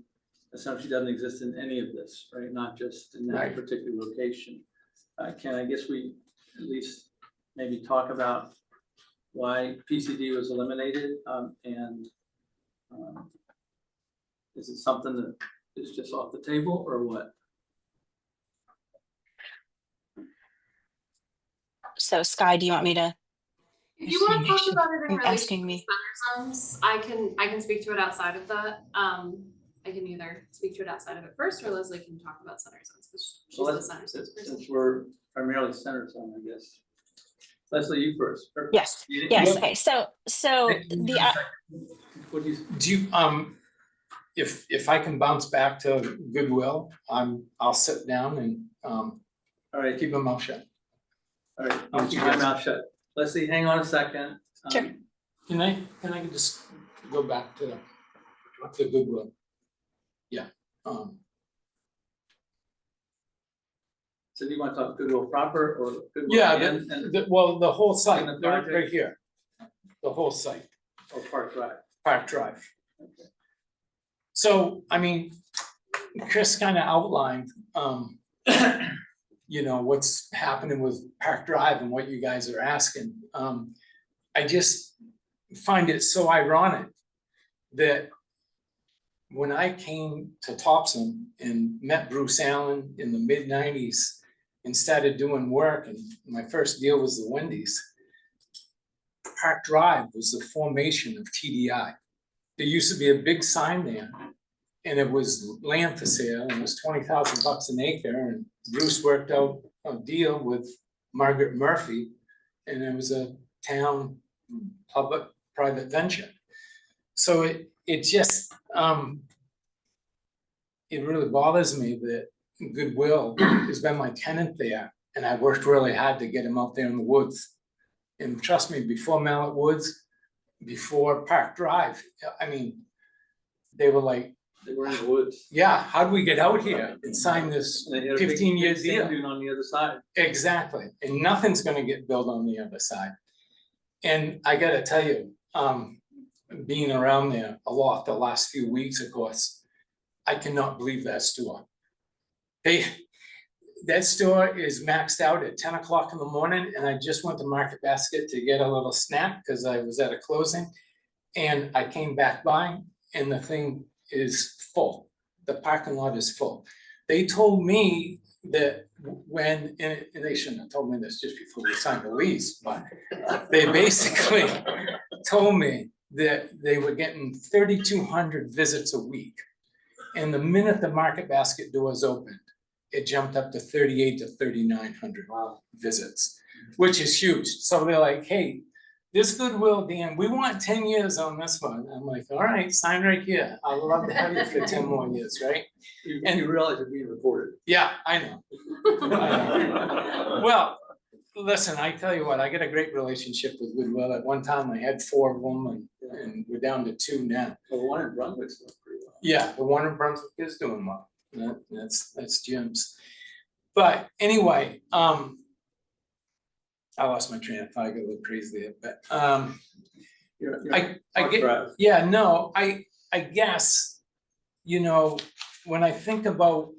essentially doesn't exist in any of this, right? Not just in that Right. particular location. I guess we at least maybe talk about why PCD was eliminated, and is it something that is just off the table or what? So Sky, do you want me to? If you want to talk about it in You're relation asking to me. center zones, I can speak to it outside of that. I can either speak to it outside of it first, or Leslie can talk about center zones, because she's Well, the center zones person. Since we're primarily center zone, I guess. Leslie, you first. Or- Yes, you- yes, you- okay, so the, What do you? Do you, if I can bounce back to Goodwill, I'll sit down and, All right, keep my mouth shut. all right, I'll keep my mouth shut. Leslie, hang on a second. Sure. Can I just go back to Goodwill? Yeah, So do you want to talk Goodwill proper or Goodwill? yeah, and the whole site, And the right project? here. The whole site, or Park Drive? Park Drive. Okay. So, I mean, Chris kind of outlined, you know, what's happening with Park Drive and what you guys are asking. I just find it so ironic that when I came to Topsham and met Bruce Allen in the mid-90s and started doing work, and my first deal was the Wendy's, Park Drive was the formation of TDI. There used to be a big sign there, and it was land for sale, and it was $20,000 an acre, and Bruce worked out a deal with Margaret Murphy, and it was a town public-private venture. So it just, it really bothers me that Goodwill has been my tenant there, and I worked really hard to get him out there in the woods. And trust me, before Mallet Woods, before Park Drive, I mean, they were like, They were in the woods. yeah, how'd we get out here and sign this And they had a big- 15-year big deal? sand dune on the other side. Exactly, and nothing's gonna get built on the other side. And I gotta tell you, being around there a lot the last few weeks, of course, I cannot believe that store. That store is maxed out at 10 o'clock in the morning, and I just went to Market Basket to get a little snack because I was at a closing. And I came back by and the thing is full. The parking lot is full. They told me that when, and they shouldn't have told me this just before we signed the lease, but they basically told me that they were getting 3,200 visits a week. And the minute the Market Basket doors opened, it jumped up to 3,800 to 3,900 visits, which is huge. So they're like, hey, this Goodwill, Dan, we want 10 years on this one. I'm like, all right, sign right here. I'd love to have you for 10 more years, right? And you realize you're being recorded. Yeah, I know. Well, listen, I tell you what, I got a great relationship with Goodwill. At one time, I had 4 of them, and we're down to 2 now. The one in Brunswick's doing pretty well. Yeah, the one in Brunswick is doing well. That's Jim's. But anyway, I lost my train of thought. I got a little crazy there, but You're- I Park get, Drive. yeah, no, I guess, you know, when I think about,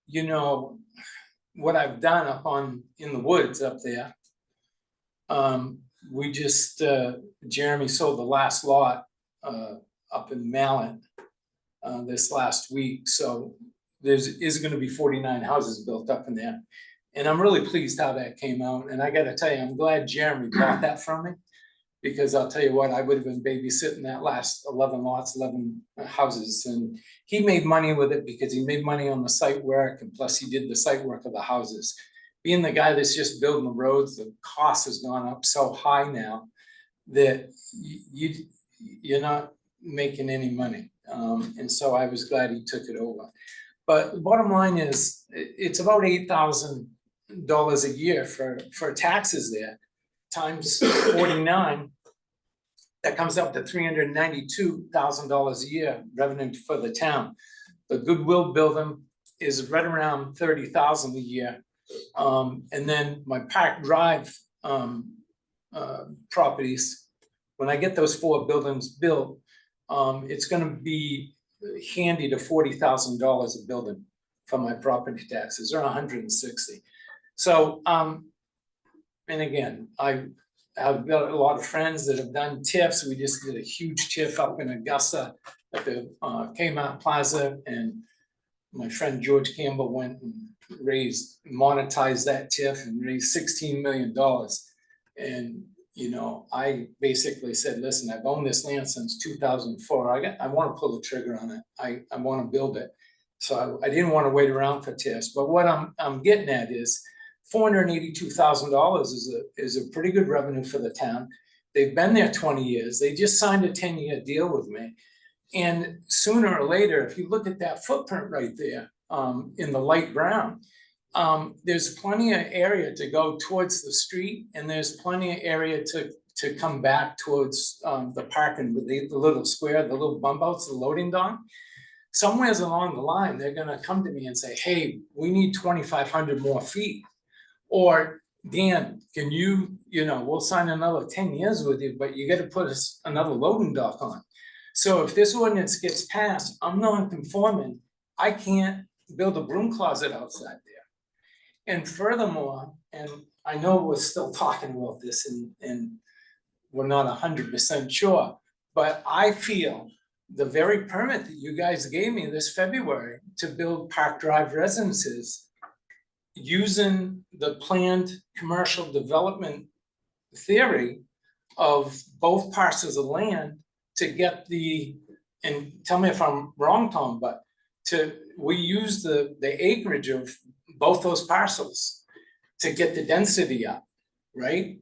you know, what I've done up in the woods up there. We just, Jeremy sold the last lot up in Mallet this last week, so is gonna be 49 houses built up in there. And I'm really pleased how that came out, and I gotta tell you, I'm glad Jeremy bought that from me. Because I'll tell you what, I would have been babysitting that last 11 lots, 11 houses, and he made money with it because he made money on the site work, and plus he did the site work of the houses. Being the guy that's just building the roads, the cost has gone up so high now that you're not making any money. And so I was glad he took it over. But the bottom line is, it's about $8,000 a year for taxes there, times 49. That comes up to $392,000 a year revenue for the town. The Goodwill building is right around 30,000 a year. And then my Park Drive properties, when I get those 4 buildings built, it's gonna be handy to $40,000 a building for my property taxes, or 160. So, and again, I've got a lot of friends that have done TIFs. We just did a huge TIF up in Augusta at the Kmart Plaza, and my friend George Campbell went and monetized that TIF and raised $16 million. And, you know, I basically said, listen, I've owned this land since 2004. I want to pull the trigger on it. I want to build it. So I didn't want to wait around for TIFs. But what I'm getting at is $482,000 is a pretty good revenue for the town. They've been there 20 years. They just signed a 10-year deal with me. And sooner or later, if you look at that footprint right there, in the light brown, there's plenty of area to go towards the street, and there's plenty of area to come back towards the parking with the little square, the little bump outs, the loading dock. Somewheres along the line, they're gonna come to me and say, hey, we need 2,500 more feet. Or, Dan, can you know, we'll sign another 10 years with you, but you gotta put us another loading dock on. So if this ordinance gets passed, I'm non-conforming, I can't build a broom closet outside there. And furthermore, and I know we're still talking about this and we're not 100% sure, but I feel the very permit that you guys gave me this February to build Park Drive residences using the planned commercial development theory of both parcels of land to get and tell me if I'm wrong, Tom, but we use the acreage of both those parcels to get the density up, right?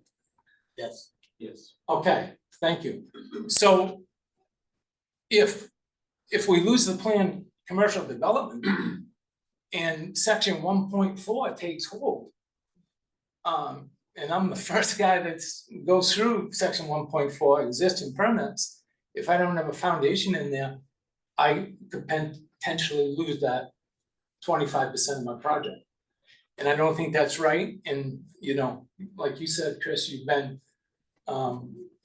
Yes. Yes. Okay, thank you. So if we lose the planned commercial development and section 1.4 takes hold, and I'm the first guy that goes through section 1.4 existing permits, if I don't have a foundation in there, I could potentially lose that 25% of my project. And I don't think that's right. And, you know, like you said, Chris, you've been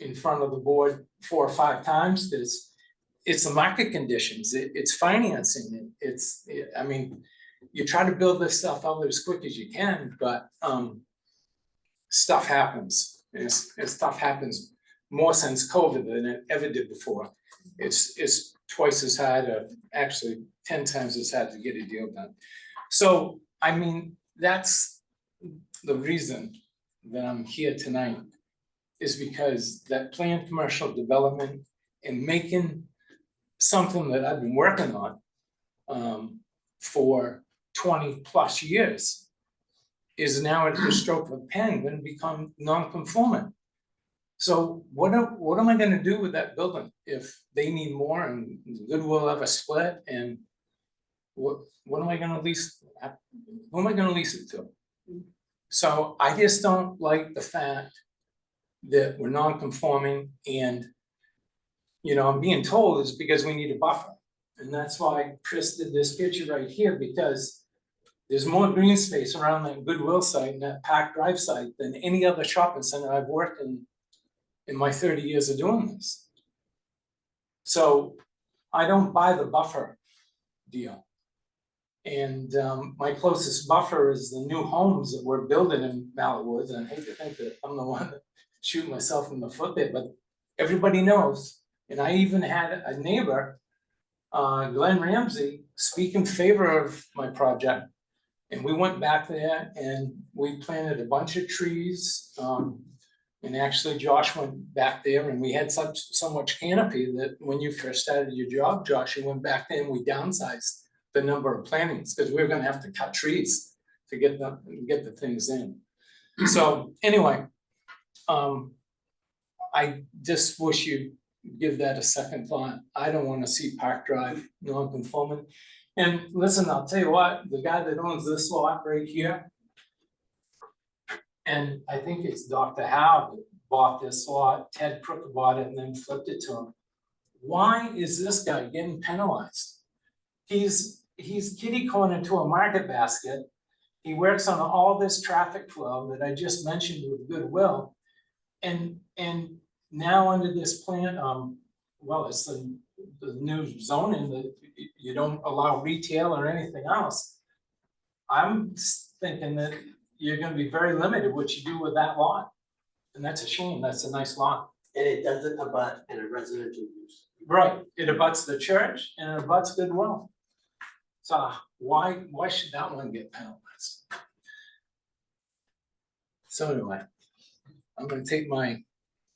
in front of the board 4 or 5 times. It's the market conditions, it's financing, I mean, you try to build this stuff out as quick as you can, but stuff happens. And stuff happens more since COVID than it ever did before. It's twice as hard, or actually 10 times as hard to get a deal done. So, I mean, that's the reason that I'm here tonight, is because that planned commercial development and making something that I've been working on for 20+ years is now at the stroke of a pen going to become non-conforming. So what am I gonna do with that building if they need more and Goodwill have a split, and what am I gonna lease? Who am I gonna lease it to? So I just don't like the fact that we're non-conforming, and you know, I'm being told it's because we need a buffer. And that's why Chris did this picture right here, because there's more green space around that Goodwill site and that Park Drive site than any other shopping center I've worked in my 30 years of doing this. So I don't buy the buffer deal. And my closest buffer is the new homes that we're building in Mallet Woods. And I hate to think that I'm the one that shooting myself in the foot there, but everybody knows. And I even had a neighbor, Glenn Ramsey, speak in favor of my project. And we went back there and we planted a bunch of trees. And actually Josh went back there and we had so much canopy that when you first started your job, Josh, you went back there and we downsized the number of plantings because we were gonna have to cut trees to get the things in. So anyway, I just wish you give that a second thought. I don't want to see Park Drive non-conforming. And listen, I'll tell you what, the guy that owns this lot right here, and I think it's Dr. Howe that bought this lot, Ted Crook bought it and then flipped it to him. Why is this guy getting penalized? he's kitty cornered to a market basket. He works on all this traffic flow that I just mentioned with Goodwill. And now under this plan, well, it's the new zoning that you don't allow retail or anything else. I'm thinking that you're gonna be very limited what you do with that lot. And that's a shame, that's a nice lot. And it doesn't abut in a residential use. Right, it abuts the church and it abuts Goodwill. So why should that one get penalized? So anyway, I'm gonna take my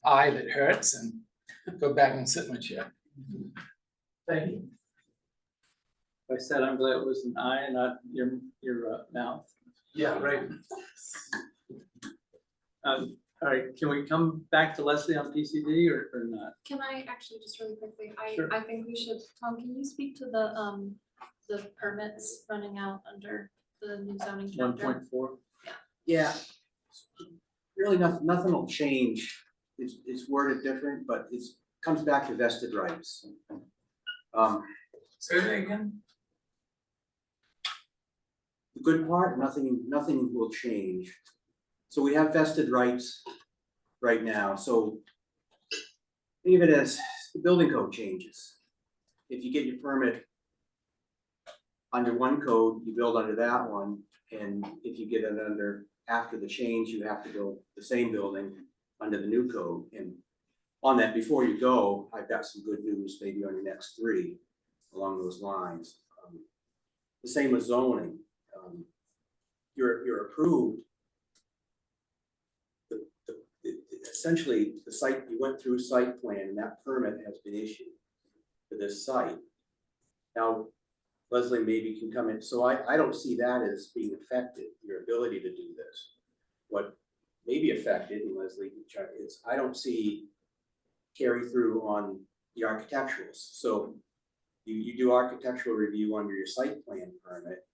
eye that hurts and go back and sit in my chair. Thank you. I said, I'm glad it was an eye and not your mouth. Yeah, right. All right, can we come back to Leslie on PCD or not? Can I actually just really quickly, Sure. I think we should, Tom, can you speak to the permits running out under the new zoning One chapter? point four? Yeah. Really nothing will change. It's worded different, but comes back to vested rights. Say that again? The good part, nothing will change. So we have vested rights right now, so even as the building code changes, if you get your permit under one code, you build under that one, and if you get it under, after the change, you have to build the same building under the new code. And on that, before you go, I've got some good news, maybe on your next three, along those lines. The same with zoning. You're approved. Essentially, the site, you went through site plan and that permit has been issued for this site. Now, Leslie maybe can come in, so I don't see that as being affected, your ability to do this. What may be affected, and Leslie can check, is I don't see carry through on the architecturals. So you do architectural review under your site plan permit,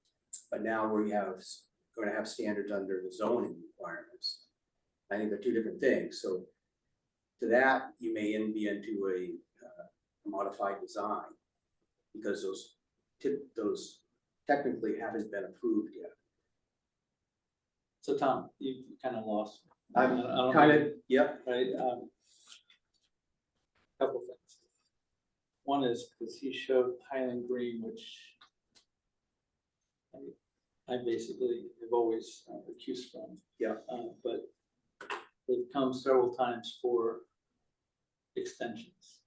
but now going to have standards under the zoning requirements. I think they're two different things. So to that, you may be into a modified design because those technically haven't been approved yet. So Tom, you kind of lost. I'm I don't kind know, of, yep, right, couple things. One is because he showed Highland Green, which I basically have always accused from. Yeah. But they've come several times for extensions.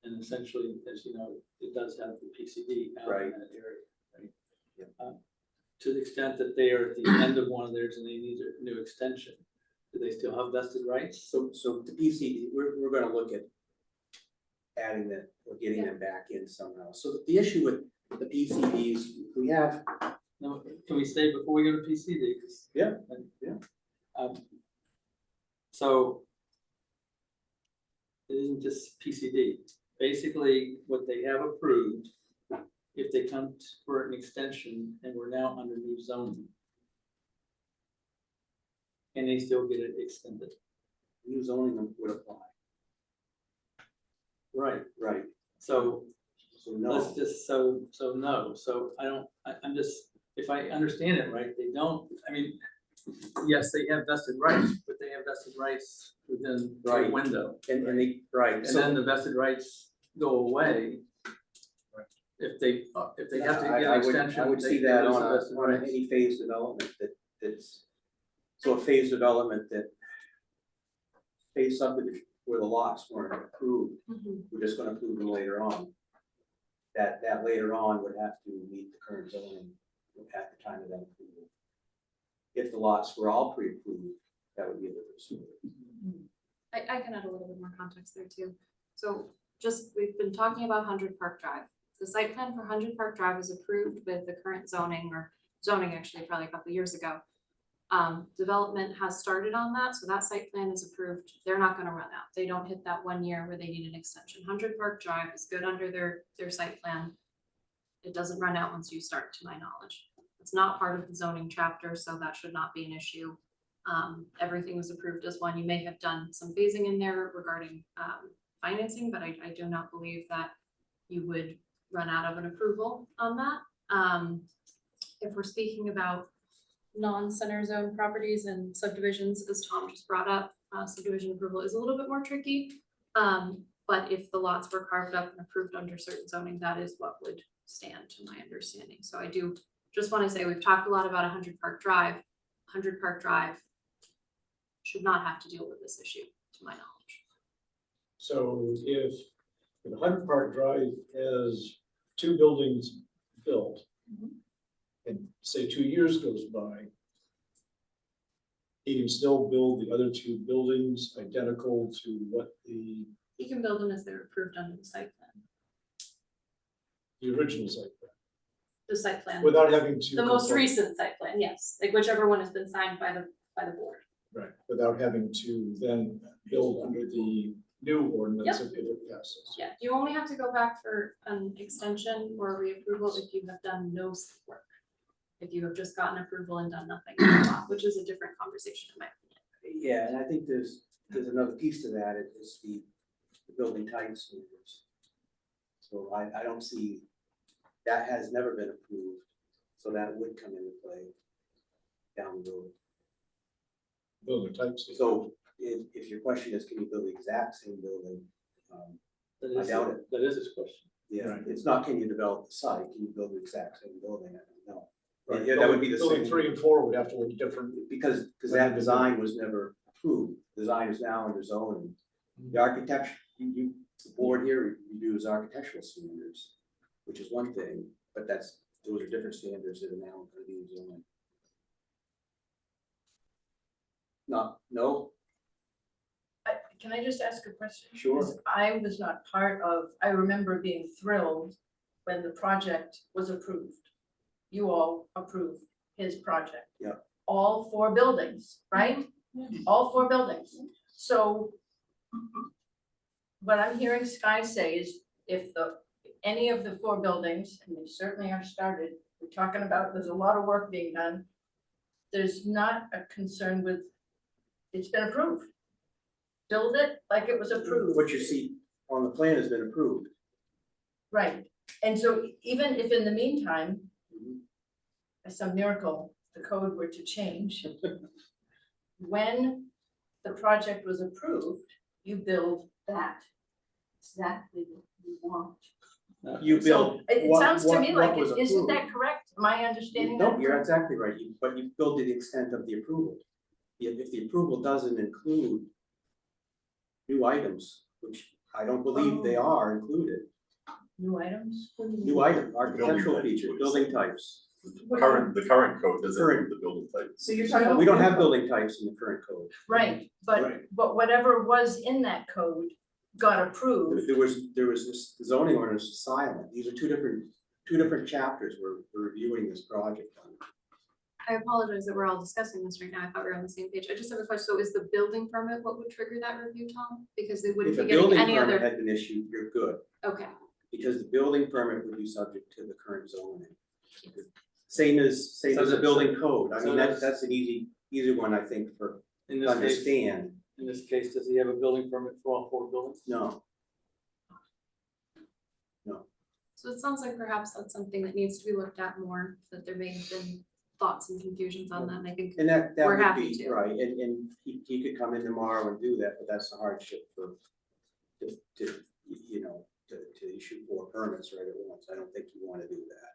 And essentially, as you know, it does have the PCD out in that area, right? Yeah. To the extent that they are at the end of one of theirs and they need a new extension, do they still have vested rights? so the PCD, we're gonna look at adding that or getting them back in somehow. So the issue with the PCDs, we have. No, can we stay before we go to PCD? Yeah. Yeah. So it isn't just PCD. Basically, what they have approved, if they come for an extension and we're now under new zoning, can they still get it extended? New zoning would apply. Right. Right. So no. let's just, so no, so I'm just, if I understand it right, they don't, I mean, yes, they have vested rights, but they have vested rights within the window. And And then the vested rights go away. If they have to get an extension. I would see that on any phase development that's, so a phase development phase subdivision where the lots weren't approved, we're just gonna approve them later on. That later on would have to meet the current zoning at the time of that approval. If the lots were all pre-approved, that would be a different story. I can add a little bit more context there too. So we've been talking about 100 Park Drive. The site plan for 100 Park Drive was approved with the current zoning actually probably a couple of years ago. Development has started on that, so that site plan is approved. They're not gonna run out. They don't hit that 1 year where they need an extension. 100 Park Drive is good under their site plan. It doesn't run out once you start, to my knowledge. It's not part of the zoning chapter, so that should not be an issue. Everything was approved as one. You may have done some phasing in there regarding financing, but I do not believe that you would run out of an approval on that. If we're speaking about non-center zone properties and subdivisions, as Tom just brought up, subdivision approval is a little bit more tricky. But if the lots were carved up and approved under certain zoning, that is what would stand to my understanding. So I do just want to say, we've talked a lot about 100 Park Drive. 100 Park Drive should not have to deal with this issue, to my knowledge. So if 100 Park Drive has 2 buildings built, and say 2 years goes by, he can still build the other 2 buildings identical to what the You can build them as they're approved under the site plan. original site plan, The site plan, without having to. the most conform- recent site plan, yes, like whichever one has been signed by the board. Right, without having to then build under the new ordinance if it passes. Yeah, you only have to go back for an extension or reapproval if you have done no site work. If you have just gotten approval and done nothing, which is a different conversation in my opinion. Yeah, and I think there's another piece to that, is the building type standards. So I don't see, that has never been approved, so that would come into play down the road. Building types. So if your question is, can you build the exact same building? I doubt it. That is his question. Yeah, Right. it's not, can you develop the site, can you build the exact same building? I don't know. Right, Yeah, that would be the building same. 3 and 4 would have to look different. Because that design was never approved, design is now under zoning. The architect, the board here reviews architectural standards, which is one thing, but those are different standards that are now going to be in zoning. No, Can I just ask a question? Sure. 'Cause I was not part of, I remember being thrilled when the project was approved. You all approved his project. Yeah. All 4 buildings, right? All 4 buildings. So what I'm hearing Sky say is if any of the 4 buildings, and they certainly are started, we're talking about, there's a lot of work being done. There's not a concern with, it's been approved. Build it like it was approved. what you see on the plan has been approved. Right, and so even if in the meantime, by some miracle, the code were to change, when the project was approved, you build that exactly what you want. You So build. it what- sounds to what- me what like, was isn't that approved. correct? Am I understanding No, that? you're exactly right, but you build to the extent of the approval. If the approval doesn't include new items, which I don't believe they are included, New items? What do you mean? new item, architectural type. features, building types. The current code doesn't Current. include the building types. So you're talking about. We don't have building types in the current code. Right, but Right. whatever was in that code got approved. There was this zoning ordinance is silent. These are two different chapters we're reviewing this project on. I apologize that we're all discussing this right now. I thought we were on the same page. I just have a question. So is the building permit what would trigger that review, Tom? Because they wouldn't If be a getting building any permit other, had been issued, you're good, okay. because the building permit would be subject to the current zoning. Same as So the that's- building code. I so mean, that's- that's an easy one, I think, to In this case, understand. does he have a building permit for all 4 buildings? No, So it sounds like perhaps that's something that needs to be looked at more, that there may have been thoughts and confusions on that, and I think, and that We're would happy be, to. right, and he could come in tomorrow and do that, but that's a hardship to issue 4 permits right at once. I don't think you wanna do that.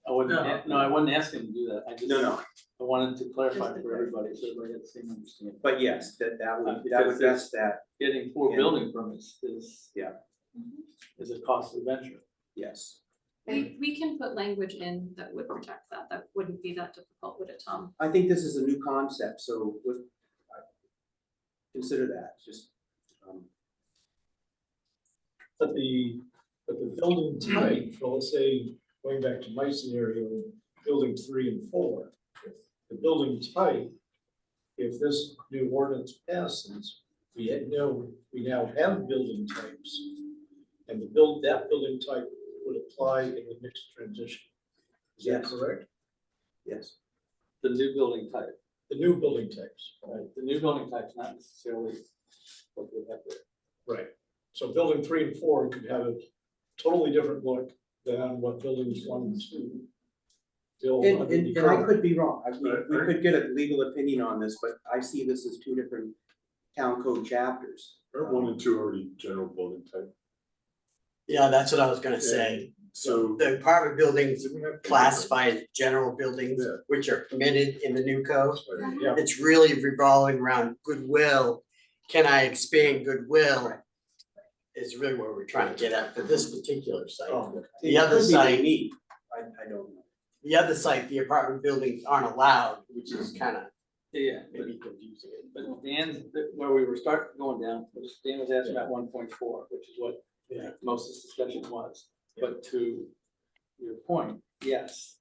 I wouldn't, no, I wasn't asking him to do that. I just, No, I wanted to clarify Just to for everybody, so everybody had the same understanding. but yes, that would Because vest that, Getting 4 Yeah. building permits is. Yeah. Is a costly venture. yes. we can put language in that would protect that. That wouldn't be that difficult, would it, Tom? I think this is a new concept, so consider that, just, But the building type, well, let's say, going back to my scenario, building 3 and 4. The building type, if this new ordinance passes, we now have building types. And that building type would apply in the mixed transition. Is that Yes. correct? yes. The new building type, The new building types, right? The new building type's not necessarily what we have there. right? So building 3 and 4 could have totally different look than what buildings 1 and 2. Still And, under the and I curve. could be wrong, I mean, Right, we right. could get a legal opinion on this, but I see this as 2 different town code chapters. Aren't 1 and 2 already general building type? Yeah, that's what I was gonna say. So. The apartment buildings do we have- classify as general buildings, Yeah. which are permitted in the new code. Right. Yeah. It's really revolving around goodwill. Can I expand goodwill? Is really what we're trying to get at for this particular site. Oh, The other It could be they site- need, I don't know. The other site, the apartment buildings aren't allowed, which is kind of Yeah, maybe confusing. but Dan, where we were going down, was Dan was asking about 1.4, which is what Yeah. most of this discussion was. But to your point, yes,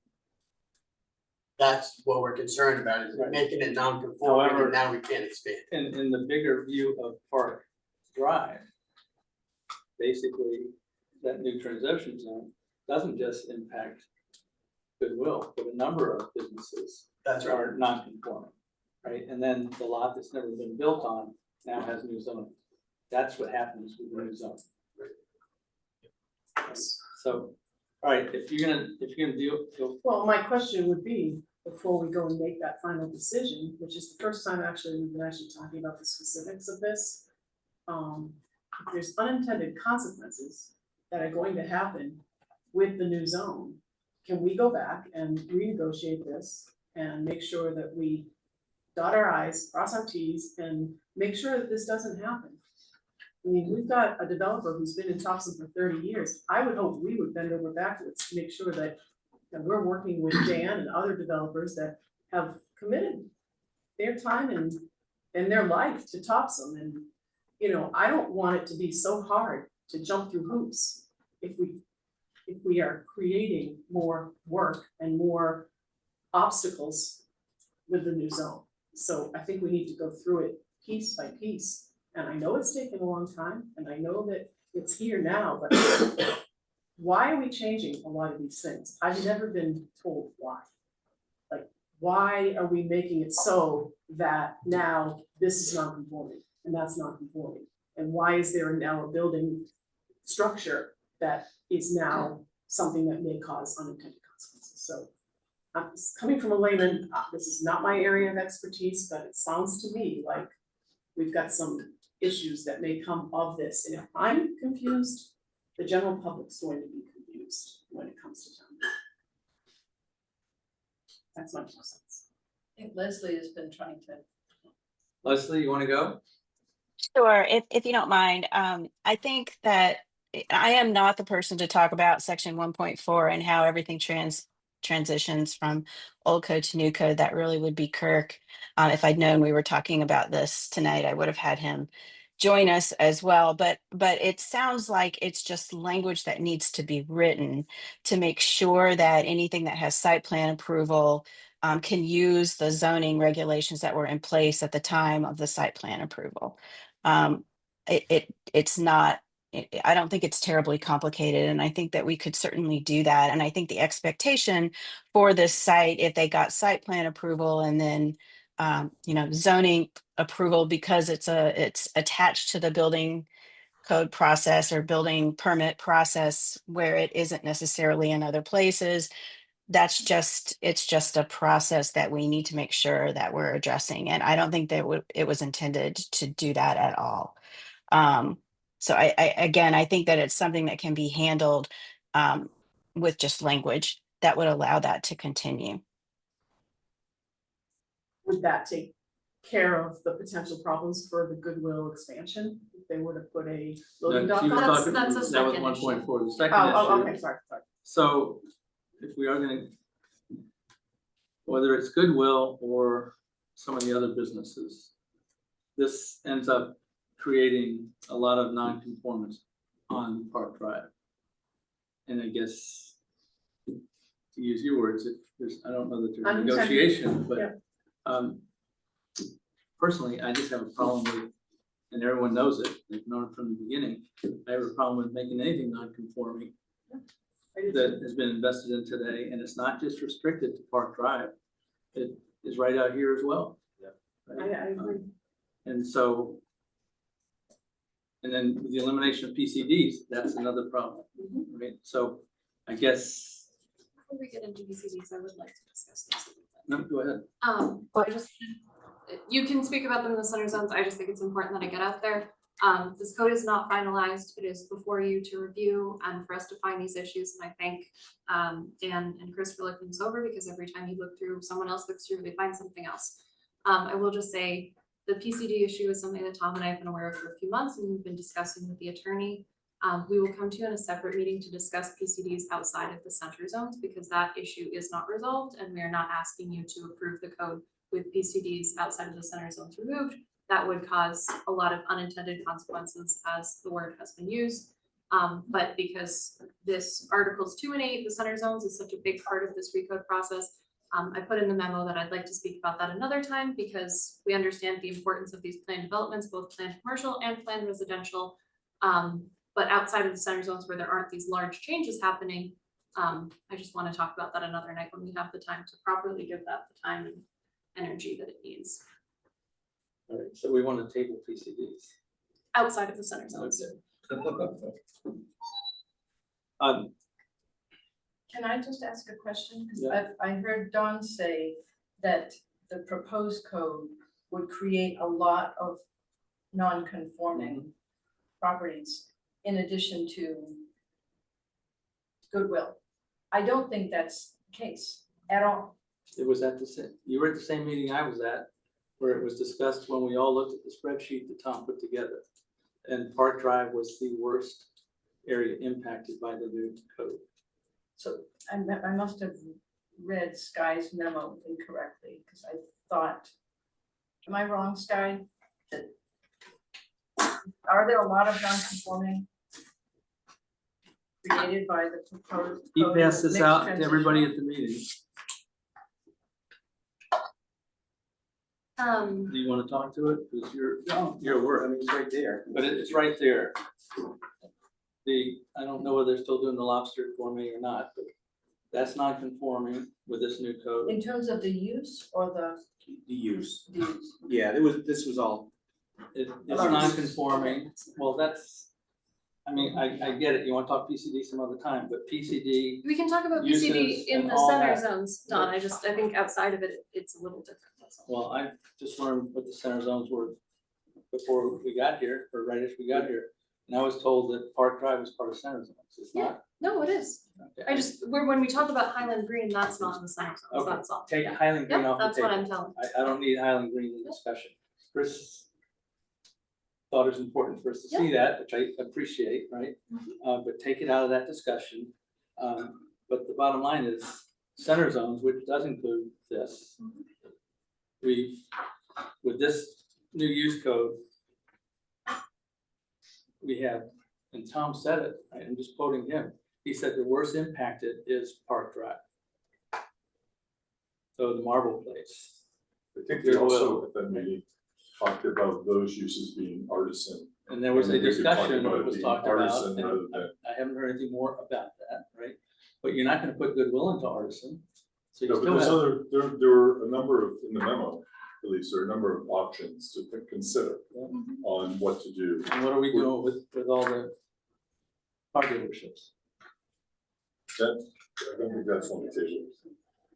That's what we're concerned about, is Right. making it non-conforming, However- and now we can't expand. in the bigger view of Park Drive, basically, that new transition zone doesn't just impact Goodwill, but a number of businesses That's right. are non-conforming, right? And then the lot that's never been built on now has new zoning. That's what happens with the new zone. So, all right, if you're gonna deal, Well, my question would be, before we go and make that final decision, which is the first time actually we've been actually talking about the specifics of this. If there's unintended consequences that are going to happen with the new zone, can we go back and renegotiate this and make sure that we dot our i's, cross our t's, and make sure that this doesn't happen? I mean, we've got a developer who's been in Topsom for 30 years. I would hope we would bend over backwards to make sure that we're working with Dan and other developers that have committed their time and their life to Topsom. And, you know, I don't want it to be so hard to jump through hoops if we are creating more work and more obstacles with the new zone. So I think we need to go through it piece by piece. And I know it's taken a long time, and I know that it's here now, but why are we changing a lot of these things? I've never been told why. Like, why are we making it so that now this is non-conforming and that's non-conforming? And why is there now a building structure that is now something that may cause unintended consequences? So coming from a layman, this is not my area of expertise, but it sounds to me like we've got some issues that may come of this. And if I'm confused, the general public's going to be confused when it comes to town. That's my 2 cents. I think Leslie has been trying to. Leslie, you wanna go? Sure, if you don't mind, I think that I am not the person to talk about section 1.4 and how everything transitions from old code to new code. That really would be Kirk. If I'd known we were talking about this tonight, I would have had him join us as well. But it sounds like it's just language that needs to be written to make sure that anything that has site plan approval can use the zoning regulations that were in place at the time of the site plan approval. It's not, I don't think it's terribly complicated, and I think that we could certainly do that. And I think the expectation for this site, if they got site plan approval and then zoning approval, because it's attached to the building code process or building permit process where it isn't necessarily in other places, it's just a process that we need to make sure that we're addressing. And I don't think that it was intended to do that at all. So I think that it's something that can be handled with just language that would allow that to continue. Would that take care of the potential problems for the Goodwill expansion? If they were to put a loading No, dock she was on? talking, That's a that was second 1.4, the second Oh, issue. okay, sorry. So if we are gonna, whether it's Goodwill or some of the other businesses, this ends up creating a lot of non-conformance on Park Drive. And I guess, to use your words, I don't know that there's a Unintended, negotiation, but yeah. Personally, I just have a problem with, and everyone knows it, they've known it from the beginning, I have a problem with making anything non-conforming that has been invested in today, and it's not just restricted to Park Drive. It is right out here as well. I agree. And so And then with the elimination of PCDs, that's another problem, right? So I guess, Before we get into BCDs, I would like to discuss this. no, go ahead. I just, you can speak about them in the center zones, I just think it's important that I get out there. This code is not finalized, it is before you to review and for us to find these issues, and I thank Dan and Chris for looking this over, because every time you look through, someone else looks through, they find something else. I will just say, the PCD issue is something that Tom and I have been aware of for a few months, and we've been discussing with the attorney. We will come to you in a separate meeting to discuss PCDs outside of the center zones, because that issue is not resolved, and we are not asking you to approve the code with PCDs outside of the center zones removed. That would cause a lot of unintended consequences, as the word has been used. But because this Articles 2 and 8, the center zones, is such a big part of this recode process, I put in the memo that I'd like to speak about that another time, because we understand the importance of these planned developments, both planned commercial and planned residential. But outside of the center zones where there aren't these large changes happening, I just want to talk about that another night when we have the time to properly give that the time and energy that it needs All right, so we want to table PCDs. outside of the center zones. Can I just ask a question? Because Yeah. I heard Dawn say that the proposed code would create a lot of non-conforming properties in addition to goodwill. I don't think that's the case at all. It was at the same, you were at the same meeting I was at, where it was discussed when we all looked at the spreadsheet that Tom put together. And Park Drive was the worst area impacted by the new code. So I must have read Sky's memo incorrectly, because I thought, am I wrong, Sky? That- Are there a lot of non-conforming created by the proposed He code passed this mixed out to transition? everybody at the meeting. Do you want to talk to it? Because you're aware, I mean, it's right there, but it's right there. I don't know whether they're still doing the lobster for me or not, but that's not conforming with this new code. In terms of the use or the use. use? Yeah, this was all, It's non-conforming, well, that's, I mean, I get it, you want to talk PCD some other time, but PCD, We can talk about PCD Uses in and the all center that. zones, Don, I think outside of it, it's a little different, that's all. well, I just learned what the center zones were before we got here, or right as we got here. And I was told that Park Drive was part of center zones, it's not. No, it is. Okay. When we talk about Highland Green, that's not in the center zones, Okay. that's all. Take Yeah. Highland Green Yep, off the that's what table. I'm telling. I don't need Highland Green in the discussion. Chris thought it was important for us to see that, which I appreciate, right? But take it out of that discussion. But the bottom line is center zones, which does include this. With this new use code, we have, and Tom said it, right, I'm just quoting him, he said the worst impacted is Park Drive. So the Marble Place. I think they also at that meeting talked about those uses being artisan. And there was a And we could talk discussion about that it was being talked about, artisan and rather than- I haven't heard anything more about that, right? But you're not gonna put goodwill into artisan, so you No, but still there's have, other, there were a number of, in the memo, at least, there are a number of options to consider on what to do. and what are we doing with all the car dealerships? That, I don't think that's on the table.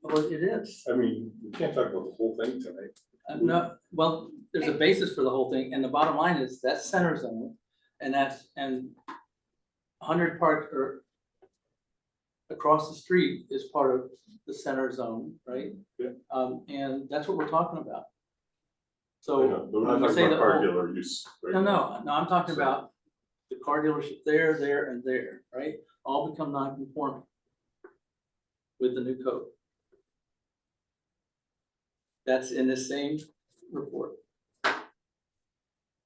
Well, it is. I mean, we can't talk about the whole thing tonight. No, well, there's a basis for the whole thing, and the bottom line is that's center zone, and 100 Park or across the street is part of the center zone, right? Yeah. And that's what we're talking about. I So know, but we're when not we say talking the about car whole- dealer use, right? No, I'm talking So- about the car dealership there, and there, right? All become non-conforming with the new code. That's in the same report.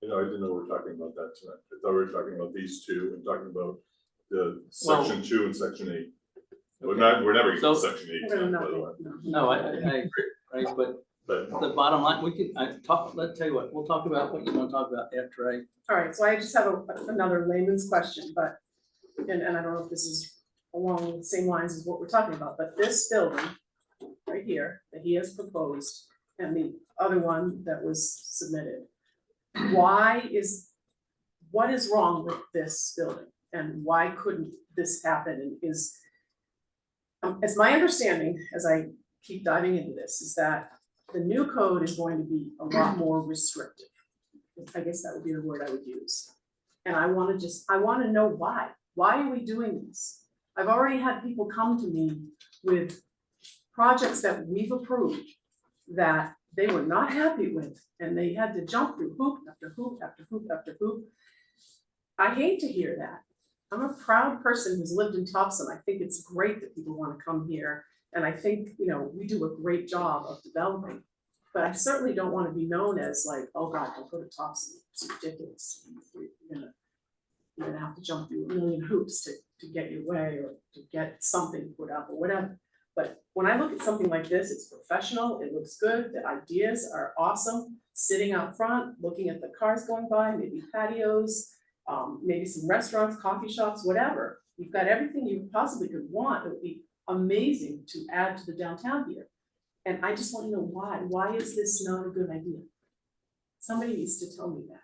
You know, I didn't know we were talking about that tonight. I thought we were talking about these two and talking about the Well- section 2 and section 8. We're Okay. never getting So- to section 8 tonight, by the way. No, I agree, right? But But the bottom line, let's tell you what, we'll talk about what you want to talk about after I. All right, so I just have another layman's question, but, and I don't know if this is along the same lines as what we're talking about, but this building right here that he has proposed and the other one that was submitted, why is what is wrong with this building? And why couldn't this happen? And it's my understanding, as I keep diving into this, is that the new code is going to be a lot more restrictive. I guess that would be the word I would use. And I wanna know why. Why are we doing this? I've already had people come to me with projects that we've approved that they were not happy with, and they had to jump through hoop after hoop after hoop after hoop. I hate to hear that. I'm a proud person who's lived in Topsom. I think it's great that people wanna come here, and I think, you know, we do a great job of developing. But I certainly don't wanna be known as like, oh God, don't go to Topsom, it's ridiculous. You're gonna have to jump through a million hoops to get your way, or to get something put up or whatever. But when I look at something like this, it's professional, it looks good, the ideas are awesome. Sitting out front, looking at the cars going by, maybe patios, maybe some restaurants, coffee shops, whatever. You've got everything you possibly could want. It would be amazing to add to the downtown here. And I just want to know why. Why is this not a good idea? Somebody needs to tell me that.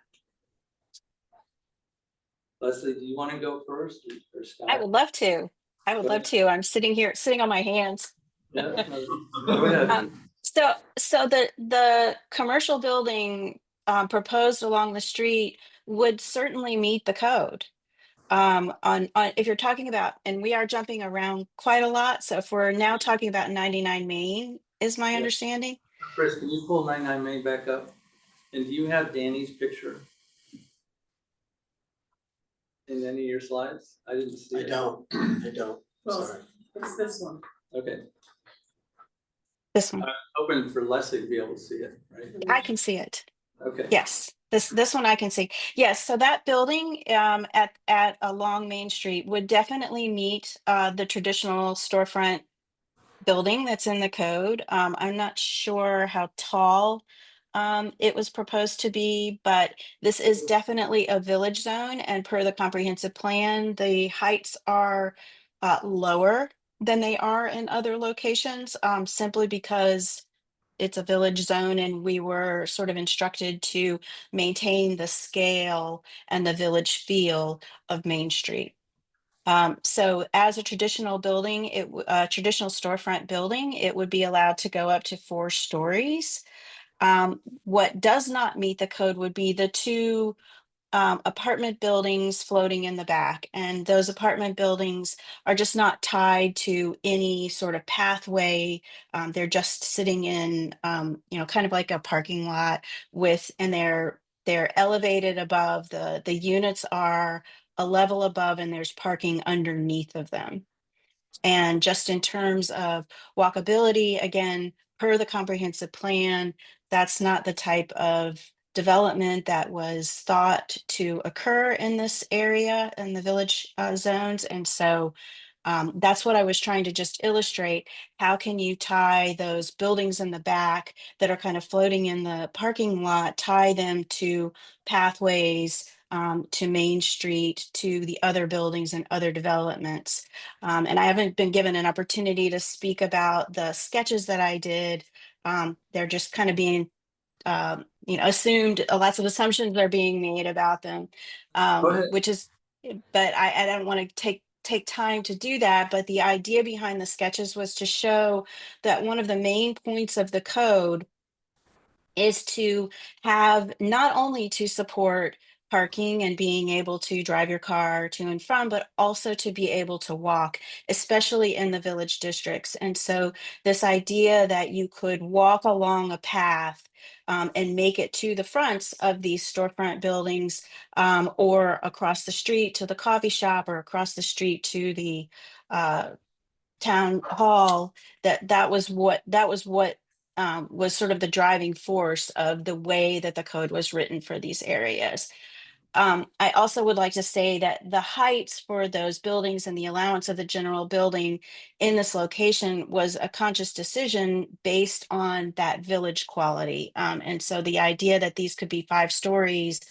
Leslie, do you want to go first or Scott? I would love to. I would Go love ahead. to. I'm sitting here, sitting on my hands. Yeah, go ahead. So the commercial building proposed along the street would certainly meet the code. On if you're talking about, and we are jumping around quite a lot. So if we're now talking about 99 Main, is my Yeah. understanding. Chris, can you pull 99 Main back up? And do you have Danny's picture in any of your slides? I didn't see it. I don't, Well, sorry. it's this one. Okay, This one, I'm hoping for Leslie to be able to see it, right? I can see it. Okay. Yes, this one I can see. Yes, so that building at along Main Street would definitely meet the traditional storefront building that's in the code. I'm not sure how tall it was proposed to be, but this is definitely a village zone, and per the comprehensive plan, the heights are lower than they are in other locations, simply because it's a village zone and we were sort of instructed to maintain the scale and the village feel of Main Street. So as a traditional building, a traditional storefront building, it would be allowed to go up to 4 stories. What does not meet the code would be the 2 apartment buildings floating in the back. And those apartment buildings are just not tied to any sort of pathway. They're just sitting in, kind of like a parking lot and they're elevated above. The units are a level above, and there's parking underneath of them. And just in terms of walkability, again, per the comprehensive plan, that's not the type of development that was thought to occur in this area in the village zones. And so that's what I was trying to just illustrate. How can you tie those buildings in the back that are kind of floating in the parking lot, tie them to pathways, to Main Street, to the other buildings and other developments? And I haven't been given an opportunity to speak about the sketches that I did. They're just kind of being, assumed, lots of assumptions are being made about them, Go ahead. which is, but I don't want to take time to do that. But the idea behind the sketches was to show that one of the main points of the code is to have not only to support parking and being able to drive your car to and from, but also to be able to walk, especially in the village districts. And so this idea that you could walk along a path and make it to the fronts of these storefront buildings, or across the street to the coffee shop, or across the street to the town hall, that was what was sort of the driving force of the way that the code was written for these areas. I also would like to say that the heights for those buildings and the allowance of the general building in this location was a conscious decision based on that village quality. And so the idea that these could be 5 stories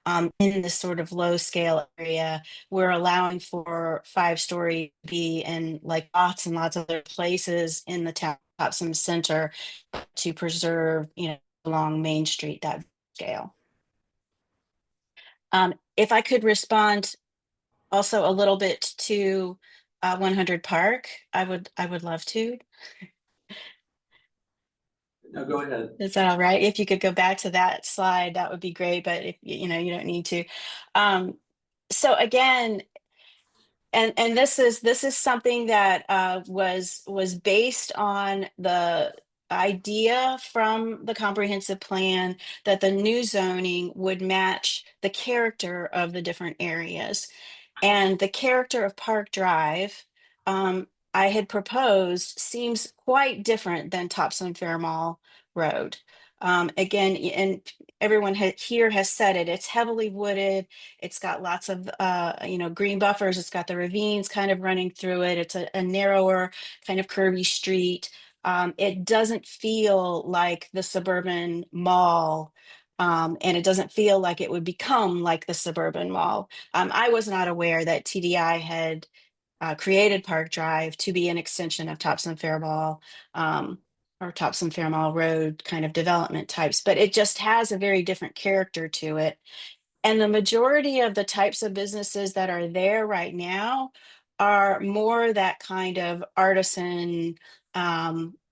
in this sort of low scale area, we're allowing for 5-story to be in like lots and lots of other places in the town, Topsom center, to preserve, along Main Street, that scale. If I could respond also a little bit to 100 Park, I would love to. No, go ahead. Is that all right? If you could go back to that slide, that would be great, but if you know, you don't need to. So again, and this is something that was based on the idea from the comprehensive plan that the new zoning would match the character of the different areas. And the character of Park Drive, I had proposed, seems quite different than Topsom Fair Mall Road. Again, and everyone here has said it, it's heavily wooded. It's got lots of, green buffers. It's got the ravines kind of running through it. It's a narrower kind of curvy street. It doesn't feel like the suburban mall, and it doesn't feel like it would become like the suburban mall. I was not aware that TDI had created Park Drive to be an extension of Topsom Fair Mall, or Topsom Fair Mall Road kind of development types, but it just has a very different character to it. And the majority of the types of businesses that are there right now are more that kind of artisan,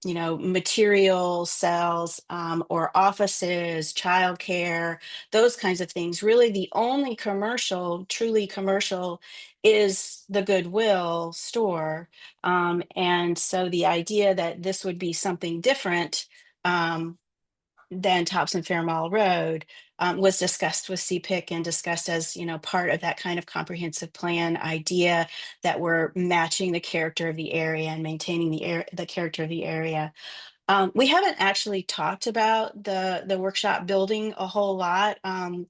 material sales, or offices, childcare, those kinds of things. Really, the only commercial, truly commercial, is the Goodwill store. And so the idea that this would be something different, than Topsom Fair Mall Road, was discussed with CPIC and discussed as, part of that kind of comprehensive plan idea that we're matching the character of the area and maintaining the character of the area. We haven't actually talked about the workshop building a whole lot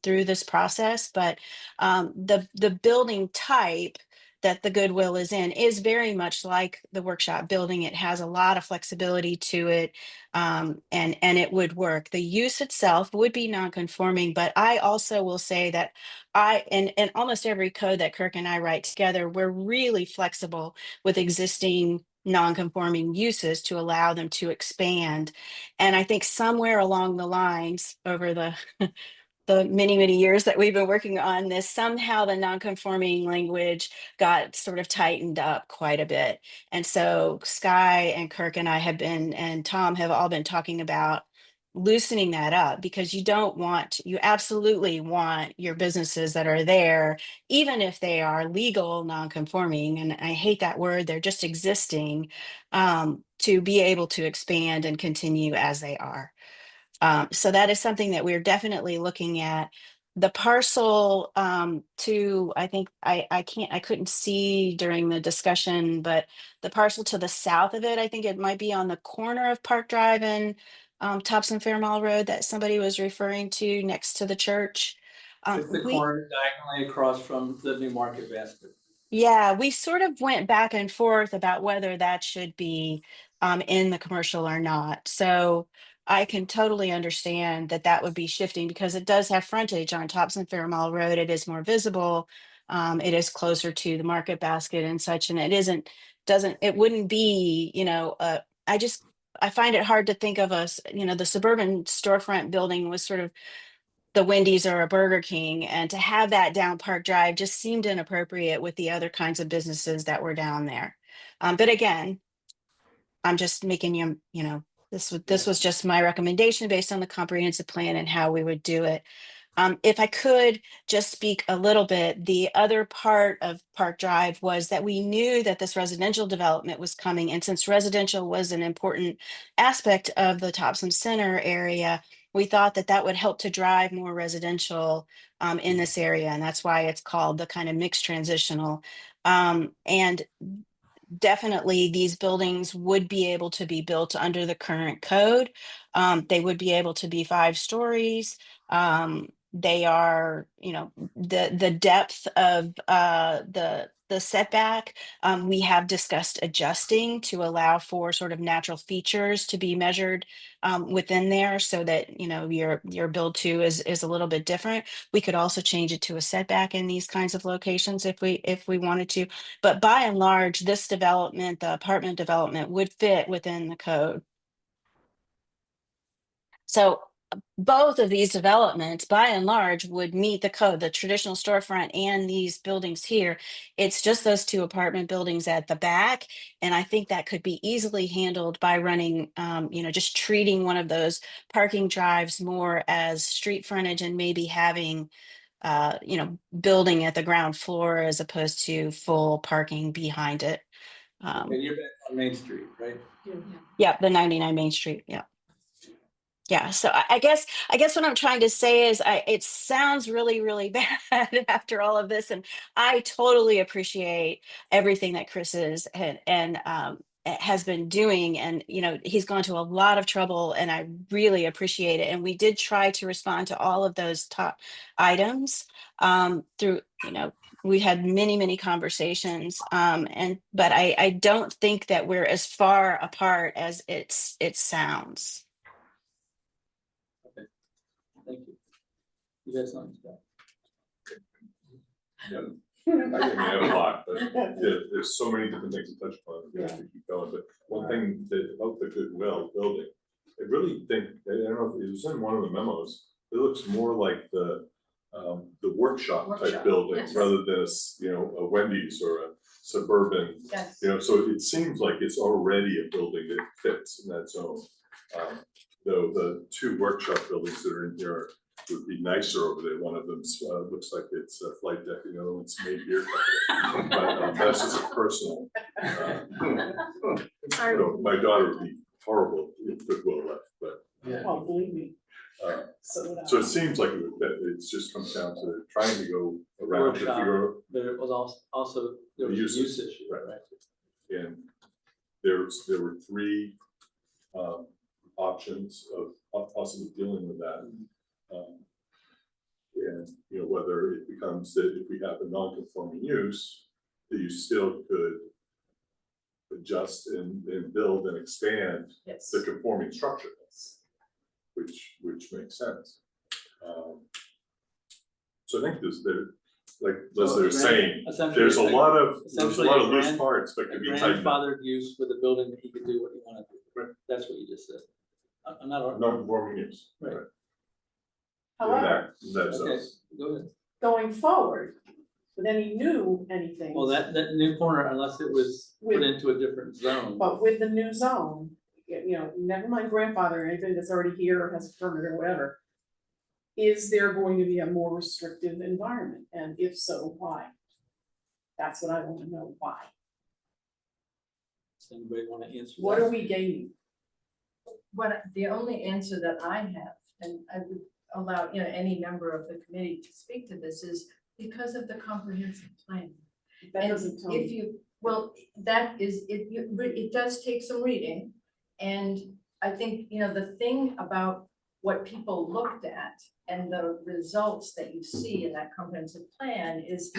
through this process, but the building type that the Goodwill is in is very much like the workshop building. It has a lot of flexibility to it, and it would work. The use itself would be non-conforming, but I also will say that in almost every code that Kirk and I write together, we're really flexible with existing non-conforming uses to allow them to expand. And I think somewhere along the lines over the many, many years that we've been working on this, somehow the non-conforming language got sort of tightened up quite a bit. And so Sky and Kirk and I have been, and Tom have all been talking about loosening that up, because you absolutely want your businesses that are there, even if they are legal non-conforming, and I hate that word, they're just existing, to be able to expand and continue as they are. So that is something that we're definitely looking at. The parcel, I think I couldn't see during the discussion, but the parcel to the south of it, I think it might be on the corner of Park Drive and Topsom Fair Mall Road that somebody was referring to next to the church. It's the corner diagonally across from the New Market Basket. Yeah, we sort of went back and forth about whether that should be in the commercial or not. So I can totally understand that that would be shifting, because it does have frontage on Thompson Fair Mall Road. It is more visible. It is closer to the Market Basket and such, and it wouldn't be, I find it hard to think of the suburban storefront building was sort of the Wendy's or a Burger King, and to have that down Park Drive just seemed inappropriate with the other kinds of businesses that were down there. But again, I'm just making this was just my recommendation based on the comprehensive plan and how we would do it. If I could just speak a little bit, the other part of Park Drive was that we knew that this residential development was coming. And since residential was an important aspect of the Topsom Center area, we thought that that would help to drive more residential in this area. And that's why it's called the kind of mixed transitional. And definitely these buildings would be able to be built under the current code. They would be able to be 5 stories. They are, the depth of the setback, we have discussed adjusting to allow for sort of natural features to be measured within there, so that your build to is a little bit different. We could also change it to a setback in these kinds of locations if we wanted to, but by and large, this development, the apartment development, would fit within the code. So both of these developments, by and large, would meet the code, the traditional storefront and these buildings here. It's just those two apartment buildings at the back. And I think that could be easily handled by running, just treating one of those parking drives more as street frontage and maybe having, building at the ground floor as opposed to full parking behind it. And you're back on Main Street, right? Yeah, the 99 Main Street, yeah. Yeah, so I guess what I'm trying to say is it sounds really, really bad after all of this, and I totally appreciate everything that Chris is and has been doing, and he's gone to a lot of trouble, and I really appreciate it. And we did try to respond to all of those top items through we had many conversations, but I don't think that we're as far apart as it sounds. Thank you. You guys know that. Yeah, I think we have a lot, but there's so many different things to touch upon, we have to keep going, but one thing that about the Goodwill building, I really think, I don't know if it was in one of the memos, it looks more like the workshop type building, yes. rather than a Wendy's or a suburban, Yes. so it seems like it's already a building that fits in that zone. Though the two workshop buildings that are in here would be nicer over there. One of them looks like it's a flight deck, the other one's made here. But that's just a personal. My daughter would be horrible if Goodwill left, but. Oh, believe me. So it seems like it just comes down to trying to go around to Workshop. figure out There was also there was a use issue, right? and there were three options of possibly dealing with that. And whether it becomes that if we have a non-conforming use, that you still could adjust and build and expand Yes. the conforming structure, which makes sense. So I think like Leslie was saying, there's a lot of loose parts that could be tightened up. Grandfathered use with a building that he could do what he wanted to do. That's what you just said. I'm not. Non-conforming use. Right. However, That's Okay, us. go ahead. Going forward, with any new anything. Well, that new corner, unless it was put into a different zone. But with the new zone, never mind grandfather or anything that's already here or has a permit or whatever. Is there going to be a more restrictive environment? And if so, why? That's what I want to know, why? Does anybody want to answer that? What are we gaining? the only answer that I have, and I would allow, any member of the committee to speak to this, is because of the comprehensive plan. That And doesn't tell if me. you, well, that is, it does take some reading. And I think, the thing about what people looked at and the results that you see in that comprehensive plan is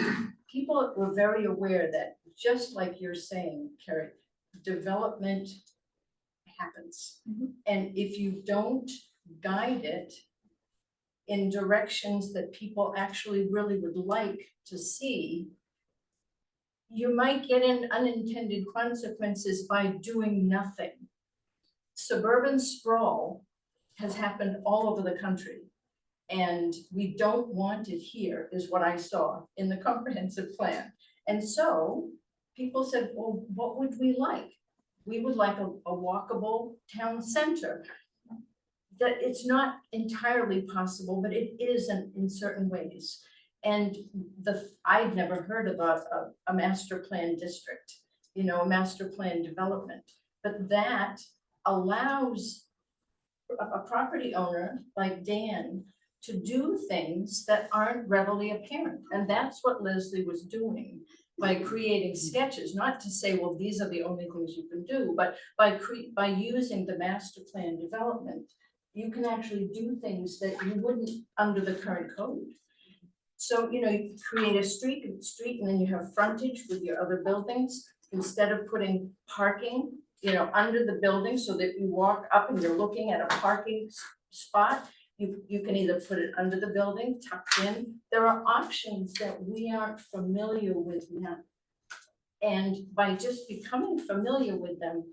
people were very aware that, just like you're saying, Carrie, development happens. And if you don't guide it in directions that people actually really would like to see, you might get in unintended consequences by doing nothing. Suburban sprawl has happened all over the country, and we don't want it here, is what I saw in the comprehensive plan. And so people said, well, what would we like? We would like a walkable town center. That it's not entirely possible, but it is in certain ways. And I'd never heard of a master plan district, a master plan development, but that allows a property owner like Dan to do things that aren't readily apparent. And that's what Leslie was doing by creating sketches, not to say, well, these are the only things you can do, but by using the master plan development, you can actually do things that you wouldn't under the current code. So, you create a street and then you have frontage with your other buildings, instead of putting parking, under the building so that you walk up and you're looking at a parking spot. You can either put it under the building, tucked in. There are options that we aren't familiar with now. And by just becoming familiar with them,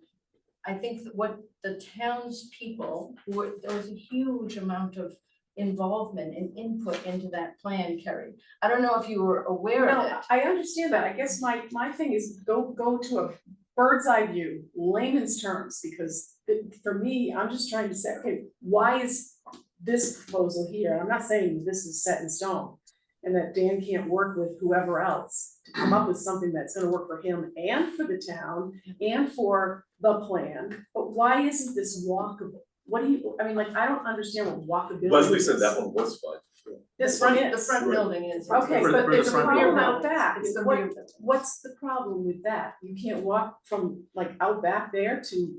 I think that what the townspeople, there was a huge amount of involvement and input into that plan, Kerry. I don't know if you were aware of it. No, I understand that, I guess my thing is go to a bird's eye view, layman's terms, because for me, I'm just trying to say, okay, why is this proposal here? I'm not saying this is set in stone, and that Dan can't work with whoever else to come up with something that's gonna work for him and for the town and for the plan, but why isn't this walkable? What do you, I mean, like, I don't understand what walkability is. Leslie said that one was fine. This one is. The front building is. Okay, For the- but for the there's a front problem building. out back, It's the what, rear building. what's the problem with that? You can't walk from like out back there to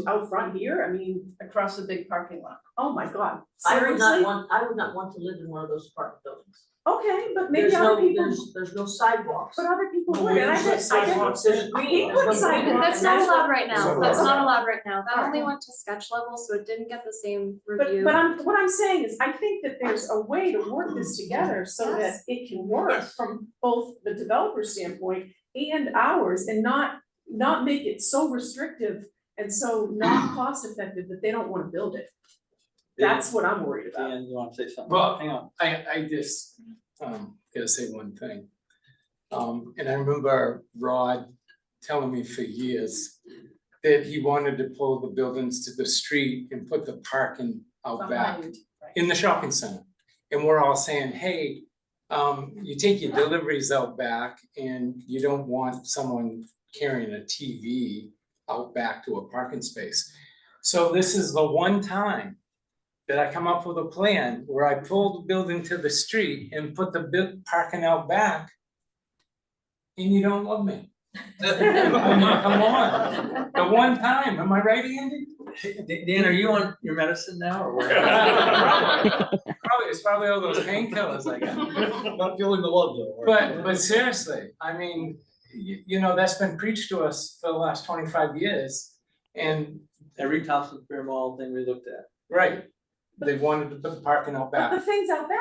out front here, I mean, Across the big parking lot. oh my god, I would seriously? not want to live in one of those apartment buildings. Okay, but maybe There's other no, people, there's no sidewalks. but other people No, would, and I there's no bet, sidewalks, there's green, He there's put no sidewalks. green. That's not allowed right now, So- that's not allowed right now, that only went to sketch level, so it didn't get the same review. but what I'm saying is, I think that there's a way to work this together so that Yes. it can work from both the developer's standpoint and ours, and not make it so restrictive and so not cost effective that they don't wanna build it. That's what I'm worried about. Dan, you wanna say something? Well, Hang on. I just, gotta say one thing. And I remember Rod telling me for years that he wanted to pull the buildings to the street and put the parking out back Behind, right. in the shopping center. And we're all saying, hey, you take your deliveries out back and you don't want someone carrying a TV out back to a parking space. So this is the one time that I come up with a plan where I pull the building to the street and put the parking out back. And you don't love me. I mean, come on, the one time, am I right, Andy? Dan, are you on your medicine now, or what? It's probably all those painkillers I got. Not feeling the love though. But seriously, I mean, you know, that's been preached to us for the last 25 years. And, Every Thompson Fair Mall thing we looked at. right, they wanted to put the parking out But the back, things out back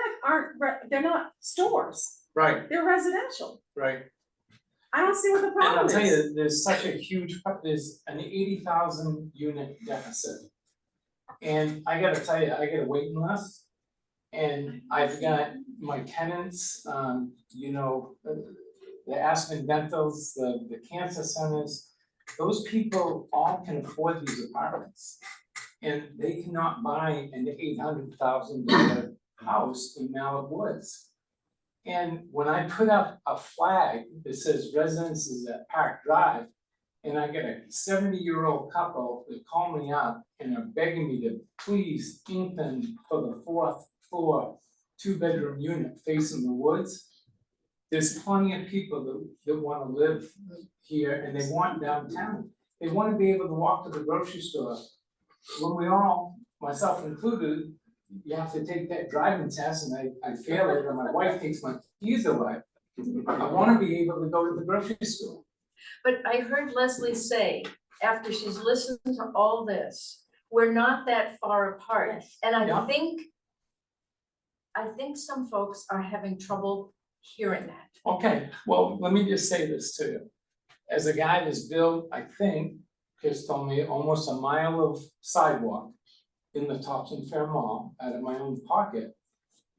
they're not stores, right, they're residential. right. I don't see what the And I'll problem tell is. you, there's such a huge, there's an 80,000 unit deficit. And I gotta tell you, I get a waiting list. And I've got my tenants, you know, the Aspen Dentals, the cancer centers. Those people all can afford these apartments. And they cannot buy an $800,000 house in Mallard Woods. And when I put up a flag that says residences at Park Drive, and I get a 70-year-old couple that call me up and are begging me to please ink them for the 4th floor, 2-bedroom unit facing the woods. There's plenty of people that wanna live here and they want downtown. They wanna be able to walk to the grocery store. When we all, myself included, you have to take that driving test and I fail it, or my wife takes my keys away. I wanna be able to go to the grocery store. But I heard Leslie say, after she's listened to all this, we're not that far apart. Yes. And Yeah. I think some folks are having trouble hearing that. Okay, well, let me just say this to you. As a guy that's built, I think, Chris told me, almost a mile of sidewalk in the Topsham Fair Mall out of my own pocket.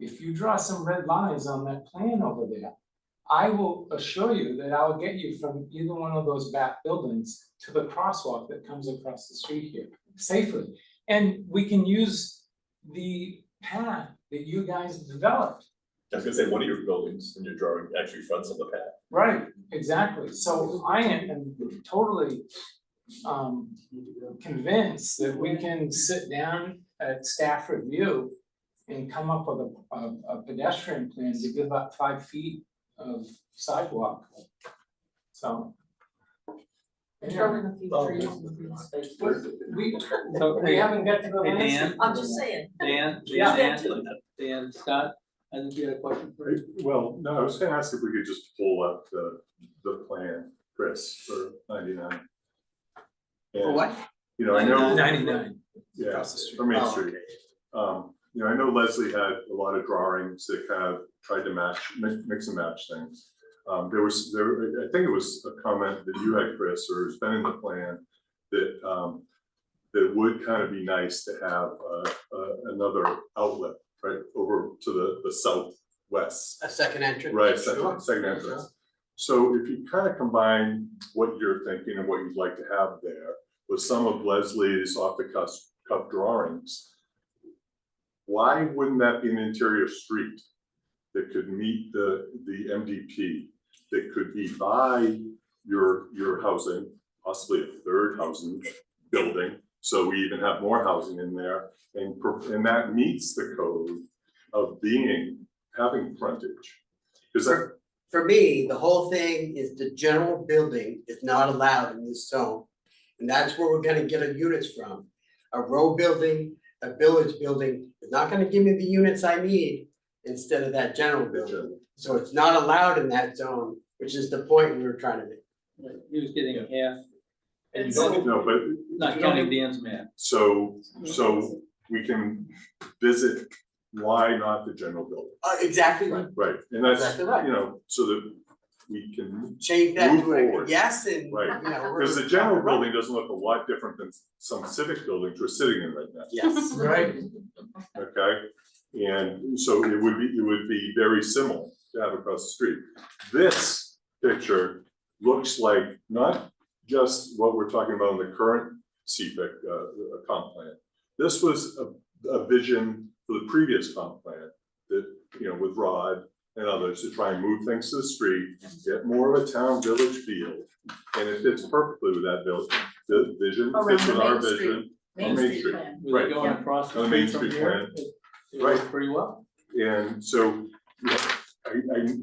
If you draw some red lines on that plan over there, I will assure you that I'll get you from either one of those back buildings to the crosswalk that comes across the street here safely. And we can use the path that you guys developed. I was gonna say, one of your buildings and your drawing actually fronts on the path. Right, exactly. So I am totally convinced that we can sit down at staff review and come up with a pedestrian plan to give up 5 feet of sidewalk. So. Throw in a few trees and green space. We haven't got to go. Hey, Dan. I'm just saying. Dan, Yeah. Dan, Scott, I think you had a question for you. Well, no, I was gonna ask if we could just pull up the plan, Chris, for 99. For what? You know, I know. 99. Yeah, Across the street. from Main Oh, Street. You know, I know Leslie had a lot of drawings that kind of tried to mix and match things. I think it was a comment that you had, Chris, or it's been in the plan, that it would kind of be nice to have another outlet, right, over to the southwest. A second entrance. Right, Sure. second entrance. So if you kind of combine what you're thinking and what you'd like to have there with some of Leslie's off the cuff drawings, why wouldn't that be an interior street that could meet the MDP, that could be by your housing, possibly a third housing building, so we even have more housing in there, and that meets the code of having frontage. Because For me, the whole thing is the general building is not allowed in this zone. And that's where we're gonna get our units from. A row building, a village building is not gonna give me the units I need instead of that general building. So it's not allowed in that zone, which is the point we were trying to make. He was getting a half. And you So- don't, no, but not counting Dan's man. so we can visit why not the general building, Exactly right. right? And that's, Exactly right. you know, so that we can, Change that Move to a forward. yes and, Right. you know, we're. because the general building doesn't look a lot different than some civic buildings we're sitting in right now. Yes, right. Okay, and so it would be very similar to have across the street. This picture looks like not just what we're talking about in the current CPIC comp plan. This was a vision for the previous comp plan that, you know, with Rod and others to try and move things to the street, get more of a town village feel. And it fits perfectly with that the vision, Around fits the with our Main Street. vision. Main on Main Street Street. plan. With Right. it going across On the Main from Street here, plan. it Right. worked pretty well. And so, you know,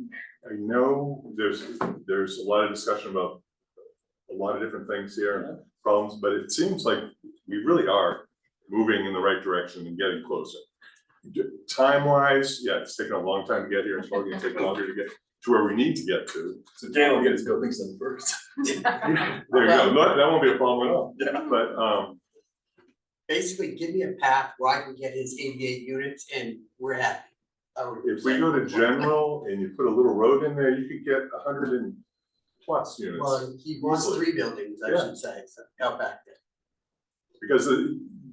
I know there's a lot of discussion about a lot of different things here, and problems, but it seems like we really are moving in the right direction and getting closer. Time wise, yeah, it's taken a long time to get here, it's probably gonna take longer to get to where we need to get to. So Dan will get his buildings done first. There you go, that won't be a problem at all, but, Basically, give me a path where I can get his 88 units and we're happy. if we go to general and you put a little road in there, you could get 100+ units. Well, he wants easily. 3 buildings, I Yeah. should say, so out back there. Because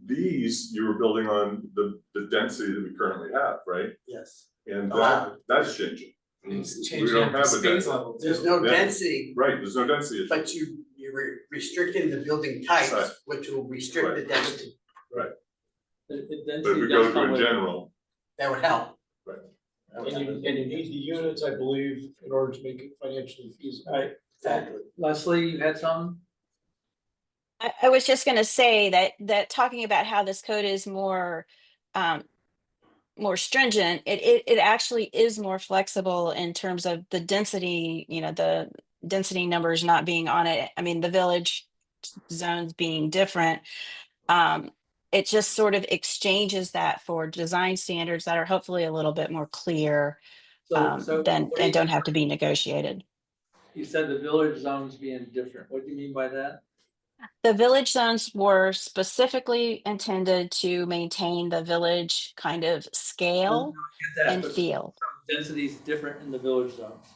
these, you were building on the density that we currently have, right? Yes. And Allowed. that's changing. It's We changing don't at the have a space density. level. too. There's no Yeah. density, Right, there's no density issue. but you're restricting the building types, Right. which will restrict the density. The But if density we does go come to a with. general, That would help. Right. That would And help. you need the units, I believe, in order to make it financially feasible. Right, Exactly. Leslie, you had some? I was just gonna say that talking about how this code is more more stringent, it actually is more flexible in terms of the density, you know, the density numbers not being on it. I mean, the village zones being different. It just sort of exchanges that for design standards that are hopefully a little bit more clear So than what do you- and don't have to be negotiated. You said the village zones being different. What do you mean by that? The village zones were specifically intended to maintain the village kind of scale Get that, and but feel. density's different in the village zones.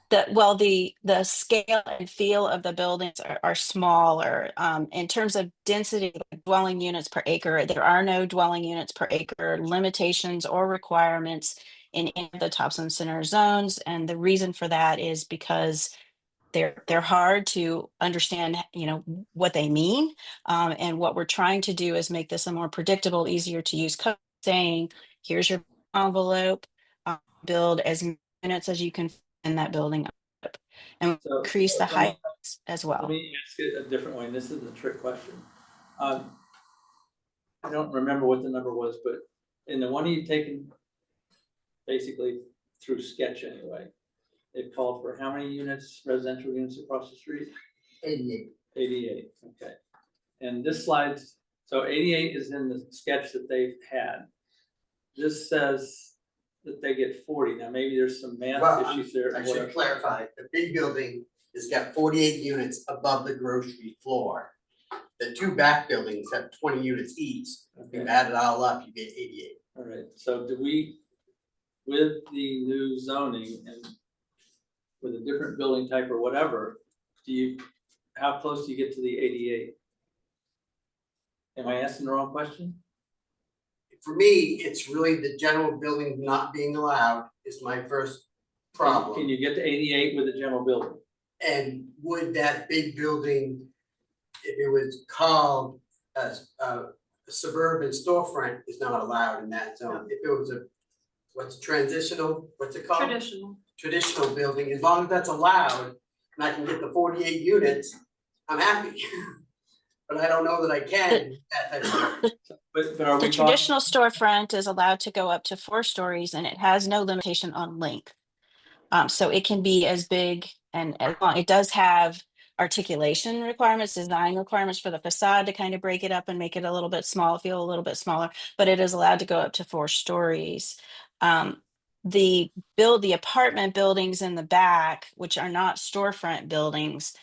The scale and feel of the buildings are smaller. In terms of density, like dwelling units per acre, there are no dwelling units per acre limitations or requirements in any of the Topsom Center zones. And the reason for that is because they're hard to understand, you know, what they mean. And what we're trying to do is make this a more predictable, easier to use code, saying, here's your envelope, build as many units as you can in that building up, and So, increase the let me- height as Let well. me ask it a different way, and this is a trick question. I don't remember what the number was, but in the one you've taken, basically through sketch anyway, it called for how many units, residential units across the street? 88. 88, okay. And this slide's, so 88 is in the sketch that they've had. This says that they get 40. Now, maybe there's some math Well, issues there. I should clarify, the big building has got 48 units above the grocery floor. The 2 back buildings have 20 units each. If you Okay. add it all up, you get 88. All right, so do we, with the new zoning and with a different building type or whatever, how close do you get to the 88? Am I asking the wrong question? For me, it's really the general building not being allowed is my first problem. Can you get to 88 with a general building? And would that big building, if it was called a suburban storefront, is not allowed in that zone? If it was a, what's it called? Traditional. Traditional building, as long as that's allowed, and I can get the 48 units, I'm happy. But I don't know that I can at that. But are The we talking? traditional storefront is allowed to go up to 4 stories and it has no limitation on length. So it can be as big and as long, it does have articulation requirements, design requirements for the facade to kind of break it up and make it a little bit small, feel a little bit smaller, but it is allowed to go up to 4 stories. The apartment buildings in the back, which are not storefront buildings,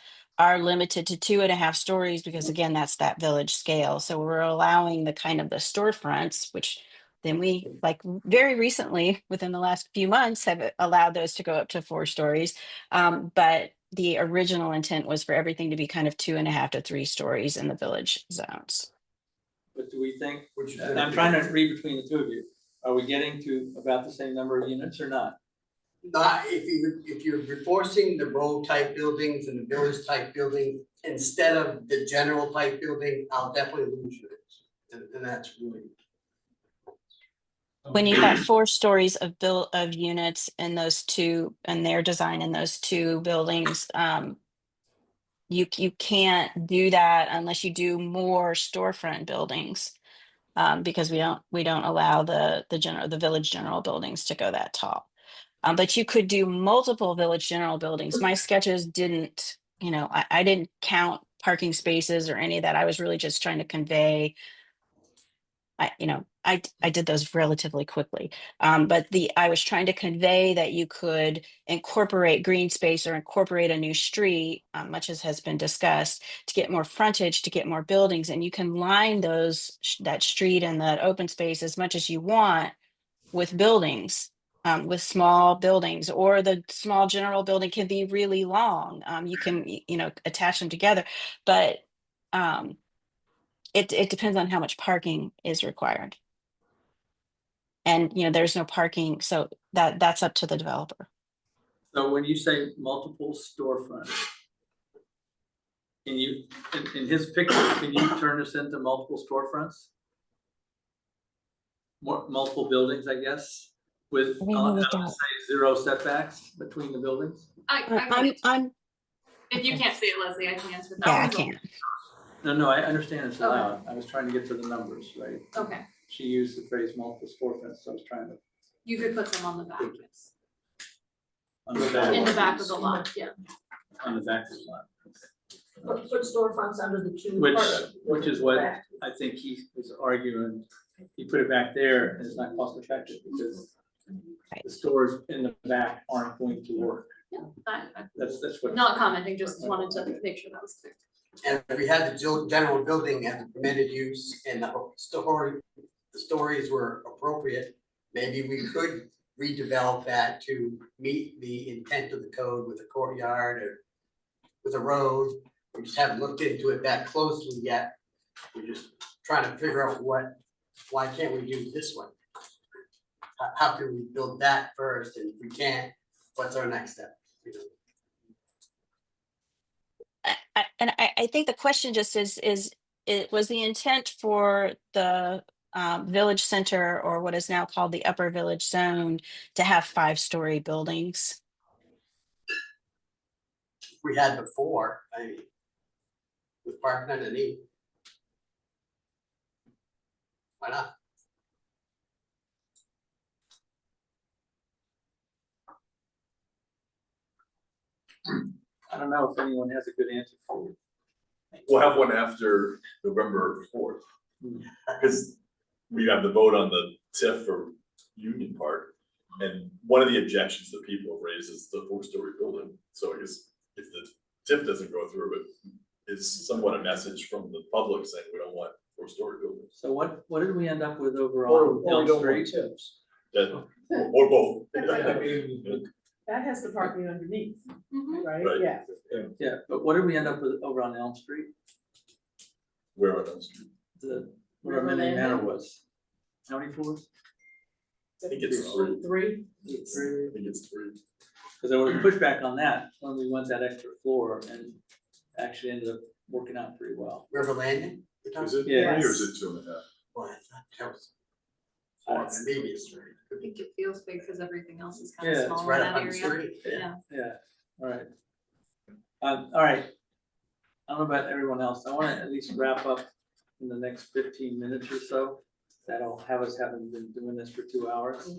are limited to 2.5 stories because again, that's that village scale. So we're allowing the kind of the storefronts, which then we like very recently within the last few months have allowed those to go up to 4 stories. But the original intent was for everything to be kind of 2.5 to 3 stories in the village zones. But do we think, Which is I'm trying to read between the two of you, are we getting to about the same number of units or not? Not if you're forcing the row type buildings and the village type building instead of the general type building, I'll definitely lose units. And that's really. When you've got 4 stories of units in those two and their design in those two buildings, you can't do that unless you do more storefront buildings. Because we don't allow the village general buildings to go that tall. But you could do multiple village general buildings. My sketches didn't, I didn't count parking spaces or any of that. I was really just trying to convey. I did those relatively quickly. But I was trying to convey that you could incorporate green space or incorporate a new street, much as has been discussed, to get more frontage, to get more buildings, and you can line that street and that open space as much as you want with buildings. With small buildings, or the small general building can be really long. You can, attach them together, but it depends on how much parking is required. And, there's no parking, so that's up to the developer. So when you say multiple storefronts, can you, in his picture, can you turn this into multiple storefronts? Multiple buildings, I guess, with, say 0 setbacks between the buildings? I'm If you can't see it, Leslie, I can answer that. Yeah, I can't. No, I understand it's allowed. I was trying to get to the numbers, right? Okay, She used the phrase multiple storefronts, so I was trying to. you could put some on the back, yes. On the back. In the back of the lot, yeah. On the back of the lot. Put storefronts under the two. Which is what I think he was arguing. He put it back there and it's not cost effective because the stores in the back aren't going to work. Yeah, That's what. not commenting, just wanted to make sure that was clear. And if we had the general building as a permitted use and the stories were appropriate, maybe we could redevelop that to meet the intent of the code with a courtyard or with a road. We just haven't looked into it that closely yet. We're just trying to figure out why can't we do this one? How can we build that first? And if we can't, what's our next step? I think the question just is it was the intent for the village center, or what is now called the upper village zone, to have 5-story buildings? We had before, I mean, with parking underneath. Why not? I don't know if anyone has a good answer for you. We'll have one after November 4th. Because we have the vote on the TIF for Union Park. And one of the objections that people have raised is the 4-story building. So I guess if the TIF doesn't go through, it is somewhat a message from the public saying we don't want 4-story buildings. So what did we end up with overall? Or we don't want Street? tips. Or both. I mean, That has the parking underneath, right? Right. Yeah. Yeah, but what did we end up with over on Elm Street? Where are those? where Mending Manor was. How many floors? I think it's three. Three? Three. I think it's three. Because there was pushback on that when we went that extra floor and actually ended up working out pretty well. River Landing? you're talking Is it Yeah. three or is it 2.5? Well, I thought that was four, maybe it's three. I think it feels big because everything else is kind of Yeah, It's small in right that up on the area. street. Yeah. Yeah, all right. All right. I don't know about everyone else. I want to at least wrap up in the next 15 minutes or so. That'll have us having been doing this for 2 hours.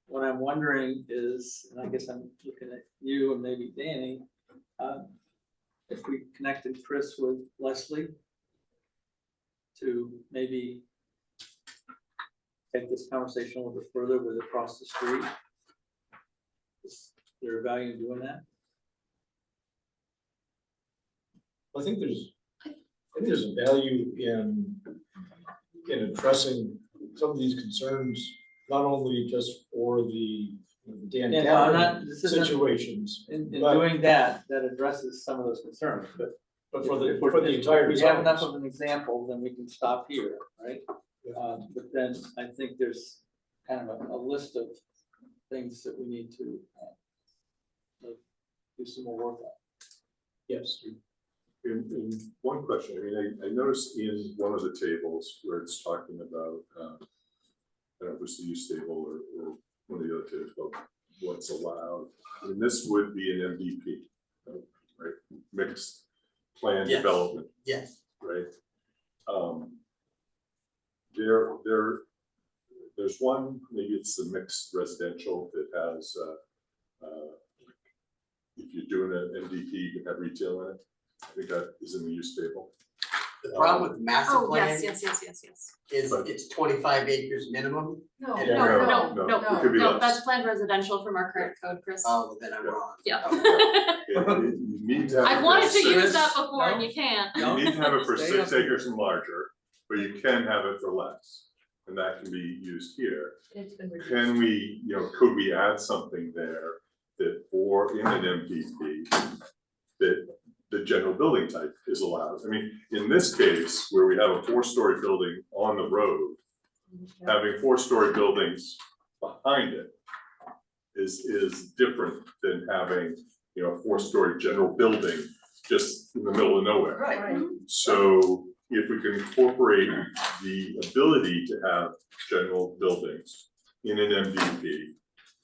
What I'm wondering is, and I guess I'm looking at you and maybe Danny, if we connected Chris with Leslie to maybe take this conversation a little bit further with across the street. Is there a value in doing that? I think there's a value in addressing some of these concerns, not only just for the Dan Yeah, no, I'm not- Cameron this isn't- situations, In but doing that, that addresses some of those concerns, but. for the if we're- for the if entire we have enough zones. of an example, then we can stop here, right? But then I think there's kind of a list of things that we need to do some more work on. Yes. In one question, I mean, I noticed in one of the tables where it's talking about, I don't know if it's the use table or one of the other tables about what's allowed. I mean, this would be an MDP, right? Mixed plan Yes. development, Yes, right? There's one, maybe it's the mixed residential that has, if you're doing an MDP, you can have retail in it. I think that is in the use table. the problem with the master Oh, plan yes. is But- it's 25 acres minimum. No, And- No, It could be no, less. that's planned residential from our current code, Chris. Oh, then I'm wrong. Yeah. You need to have. I've it wanted for to use six- that before and you can't. You need to have it for Stay up 6 here. acres and larger, but you can have it for less, and that can be used here. it's been reduced. Can we, could we add something there that in an MPP, that the general building type is allowed? I mean, in this case, where we have a 4-story building on the road, having 4-story buildings behind it is different than having, a 4-story general building just in the middle of nowhere. Right. So if we can incorporate the ability to have general buildings in an MDP,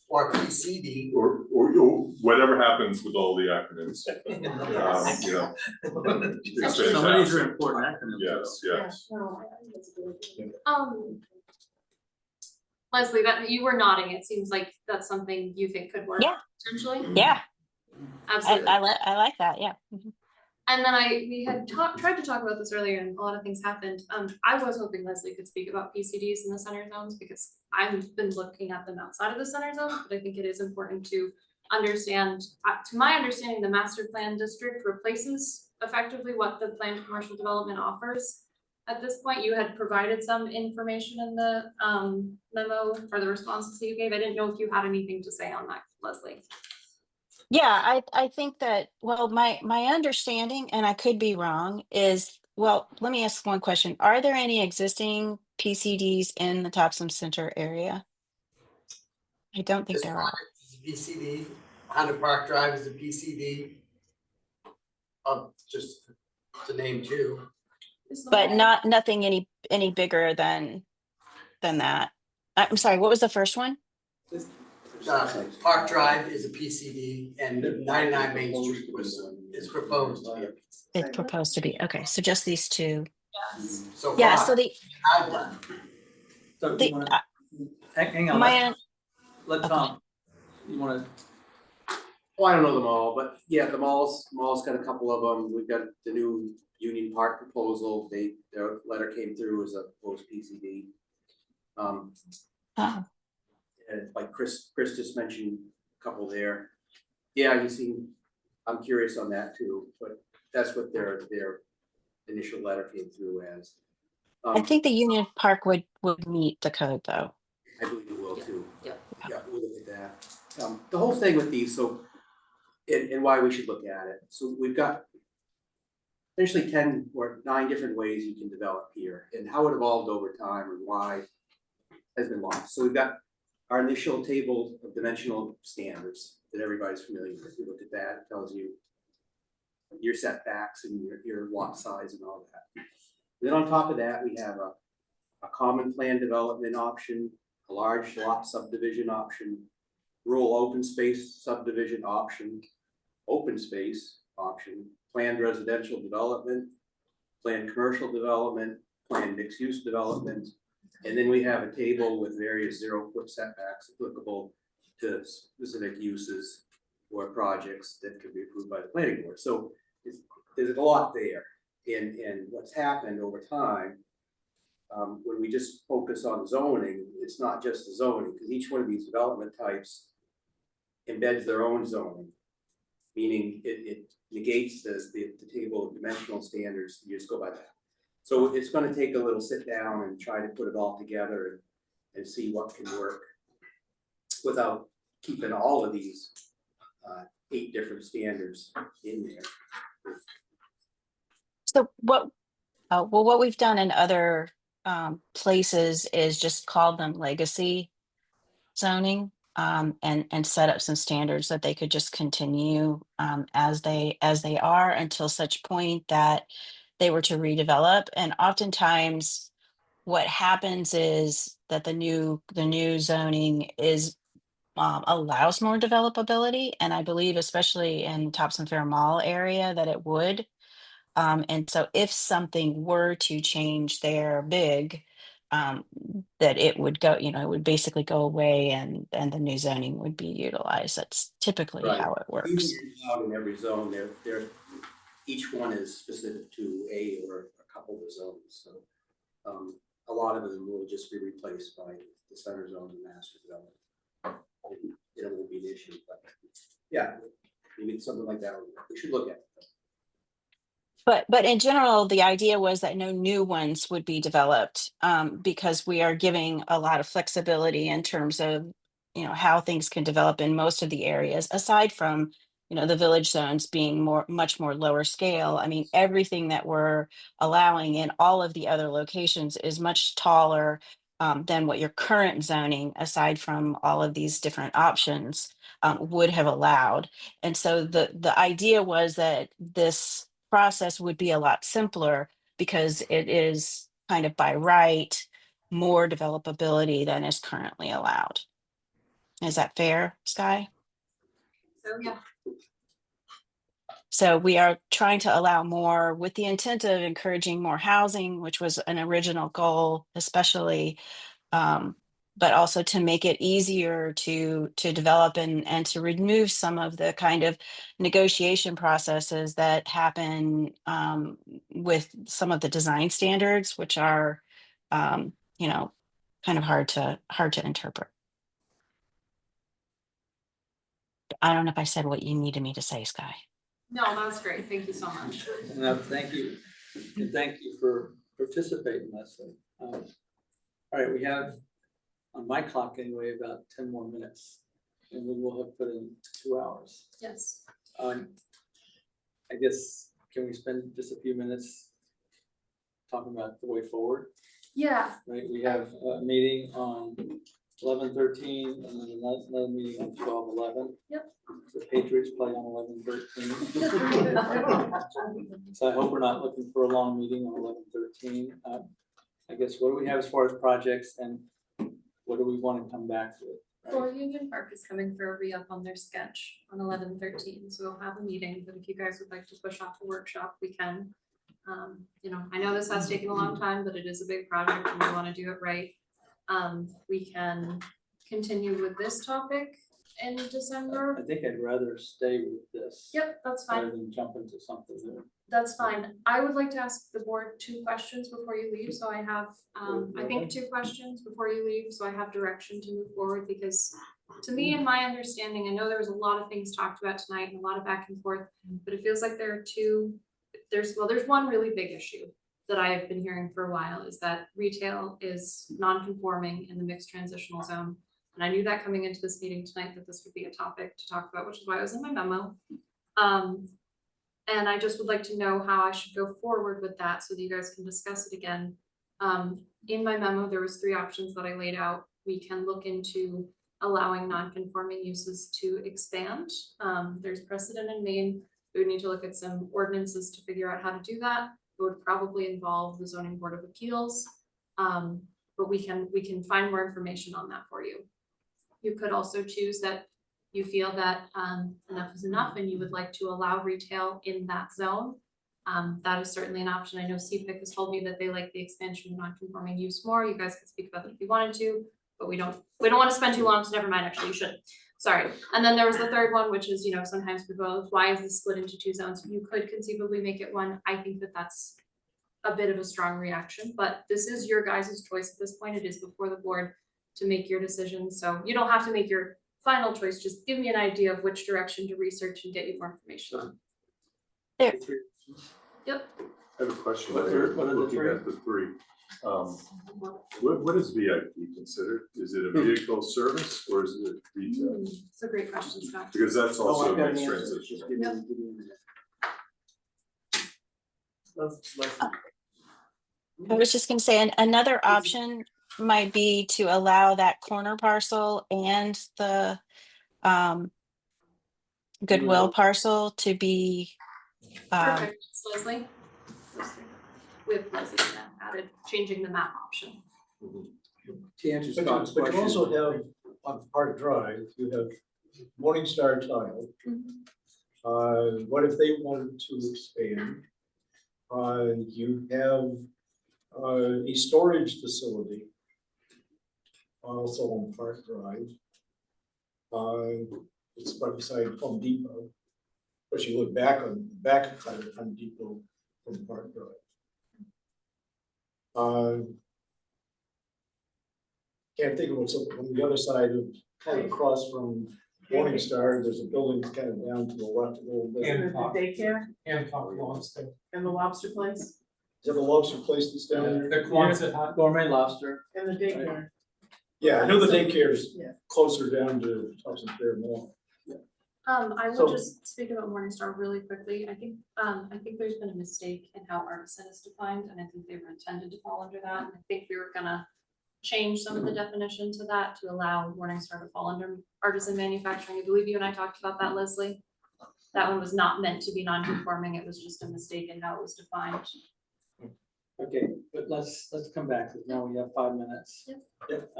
Or PCD. or whatever happens with all the acronyms. It's Some of these are fantastic. important acronyms. Yes. No, I think that's a good idea. Leslie, that you were nodding, it seems like that's something you think could work Yeah. potentially. Yeah, Absolutely. I like that, yeah. Mhm. And then we had tried to talk about this earlier and a lot of things happened. I was hoping Leslie could speak about PCDs in the center zones because I've been looking at them outside of the center zone, but I think it is important to understand, to my understanding, the master plan district replaces effectively what the planned commercial development offers. At this point, you had provided some information in the memo or the responses that you gave. I didn't know if you had anything to say on that, Leslie. Yeah, I think that, well, my understanding, and I could be wrong, is, well, let me ask one question. Are there any existing PCDs in the Topsham Center area? I don't think This there are. project is a PCD, 100 Park Drive is a PCD. Just to name 2. But nothing any bigger than that. I'm sorry, what was the first one? Park Drive is a PCD and 99 Main Street is proposed to be a PCD. It's proposed to be, okay, so just these two. So Yeah, far, so the, I've done. So the, you wanna, hang on, my, let Tom, you wanna, Well, I don't know them all, but yeah, the mall's got a couple of them. We've got the new Union Park proposal. Their letter came through as a post PCD. oh, And like Chris just mentioned a couple there. Yeah, I'm curious on that too, but that's what their initial letter came through as. I think the Union Park would meet the code though. I believe it will too. Yeah. Yeah, we'll look at that. The whole thing with these, and why we should look at it. So we've got potentially 10 or 9 different ways you can develop here, and how it evolved over time and why has been lost. So we've got our initial table of dimensional standards that everybody's familiar with. You look at that, it tells you your setbacks and your lot size and all that. Then on top of that, we have a common plan development option, a large lot subdivision option, rural open space subdivision option, open space option, planned residential development, planned commercial development, planned mixed-use development. And then we have a table with various 0-foot setbacks applicable to specific uses or projects that could be approved by the planning board. So there's a lot there. And what's happened over time, when we just focus on zoning, it's not just the zoning, because each one of these development types embeds their own zoning, meaning it negates the table of dimensional standards. You just go by that. So it's going to take a little sit down and try to put it all together and see what can work without keeping all of these 8 different standards in there. So what we've done in other places is just called them legacy zoning, and set up some standards that they could just continue as they are until such point that they were to redevelop. And oftentimes what happens is that the new zoning is allows more developability, and I believe especially in Topsom Fair Mall area that it would. And so if something were to change there big, that it would go, it would basically go away and the new zoning would be utilized. That's typically Right. how it works. These are out in every zone. They're each one is specific to a or a couple of zones. So a lot of them will just be replaced by the center zone and master development. It won't be an issue, but yeah, maybe something like that we should look at. But in general, the idea was that no new ones would be developed, because we are giving a lot of flexibility in terms of, how things can develop in most of the areas, aside from, the village zones being much more lower scale. I mean, everything that we're allowing in all of the other locations is much taller than what your current zoning, aside from all of these different options, would have allowed. And so the idea was that this process would be a lot simpler because it is kind of by right more developability than is currently allowed. Is that fair, Sky? So yeah, So we are trying to allow more with the intent of encouraging more housing, which was an original goal, especially, but also to make it easier to develop and to remove some of the kind of negotiation processes that happen with some of the design standards, which are, kind of hard to interpret. I don't know if I said what you needed me to say, Sky. no, that was great. Thank you so much. No, thank you, and thank you for participating, Leslie. All right, we have, on my clock anyway, about 10 more minutes, and we will have put in 2 hours. Yes. I guess, can we spend just a few minutes talking about the way forward? Yeah. Right, we have a meeting on 11/13 and then another meeting on 12/11. Yep. The Patriots play on 11/13. So I hope we're not looking for a long meeting on 11/13. I guess, what do we have as far as projects and what do we want to come back with? Right? Well, Union Park is coming for a re-up on their sketch on 11/13, so we'll have a meeting, but if you guys would like to push off the workshop, we can. I know this has taken a long time, but it is a big project and we want to do it right. We can continue with this topic in December. I think I'd rather stay with this. Yep, that's fine. Rather than jump into something new. That's fine. I would like to ask the board 2 questions before you leave, so I have, I think 2 questions before you leave, so I have direction to move forward, because to me, in my understanding, I know there was a lot of things talked about tonight and a lot of back and forth, but it feels like there are 2, there's one really big issue that I have been hearing for a while, is that retail is non-conforming in the mixed transitional zone. And I knew that coming into this meeting tonight, that this would be a topic to talk about, which is why it was in my memo. And I just would like to know how I should go forward with that so that you guys can discuss it again. In my memo, there was 3 options that I laid out. We can look into allowing non-conforming uses to expand. There's precedent in Maine. We would need to look at some ordinances to figure out how to do that. It would probably involve the zoning board of appeals. But we can find more information on that for you. You could also choose that you feel that enough is enough and you would like to allow retail in that zone. That is certainly an option. I know CPIC has told me that they like the expansion of non-conforming use more. You guys can speak about it if you wanted to, but we don't want to spend too long, so never mind, actually you should. Sorry. And then there was the third one, which is, sometimes people go, why is this split into 2 zones? You could conceivably make it 1. I think that that's a bit of a strong reaction, but this is your guys' choice at this point. It is before the board to make your decision. So you don't have to make your final choice. Just give me an idea of which direction to research and get you more information on. There. Yep. I have a question. What are the Looking 3? at the 3. What is VIP considered? Is it a vehicle service or is it retail? It's a great question, Scott. Because that's also Oh, a I've got an mixed answer. transition. Just give me a minute. I was just gonna say, another option might be to allow that corner parcel and the Goodwill parcel to be Perfect. Leslie? With Leslie added, changing the map option. To answer But Scott's you question. also have, on Park Drive, you have Morningstar Tile. What if they wanted to expand? You have a storage facility also on Park Drive. It's right beside Home Depot. But you look back on the back side of Home Depot from Park Drive. Can't think of what's up on the other side of, kind of across from Morningstar, there's a building that's kind of down to the left a little bit. And the daycare Hancock Lobster. and the lobster place Is that the lobster place that's down there? The Quonset hut. Gourmet lobster. and the daycare. Yeah, I know the daycare's Yeah. closer down to Topsham Fair Mall. I will So- just speak about Morningstar really quickly. I think there's been a mistake in how artisan is defined, and I think they were intended to fall under that. And I think we were gonna change some of the definition to that to allow Morningstar to fall under artisan manufacturing. I believe you and I talked about that, Leslie. That one was not meant to be non-conforming. It was just a mistake in how it was defined. Okay, but let's come back, because now we have 5 minutes. Yep.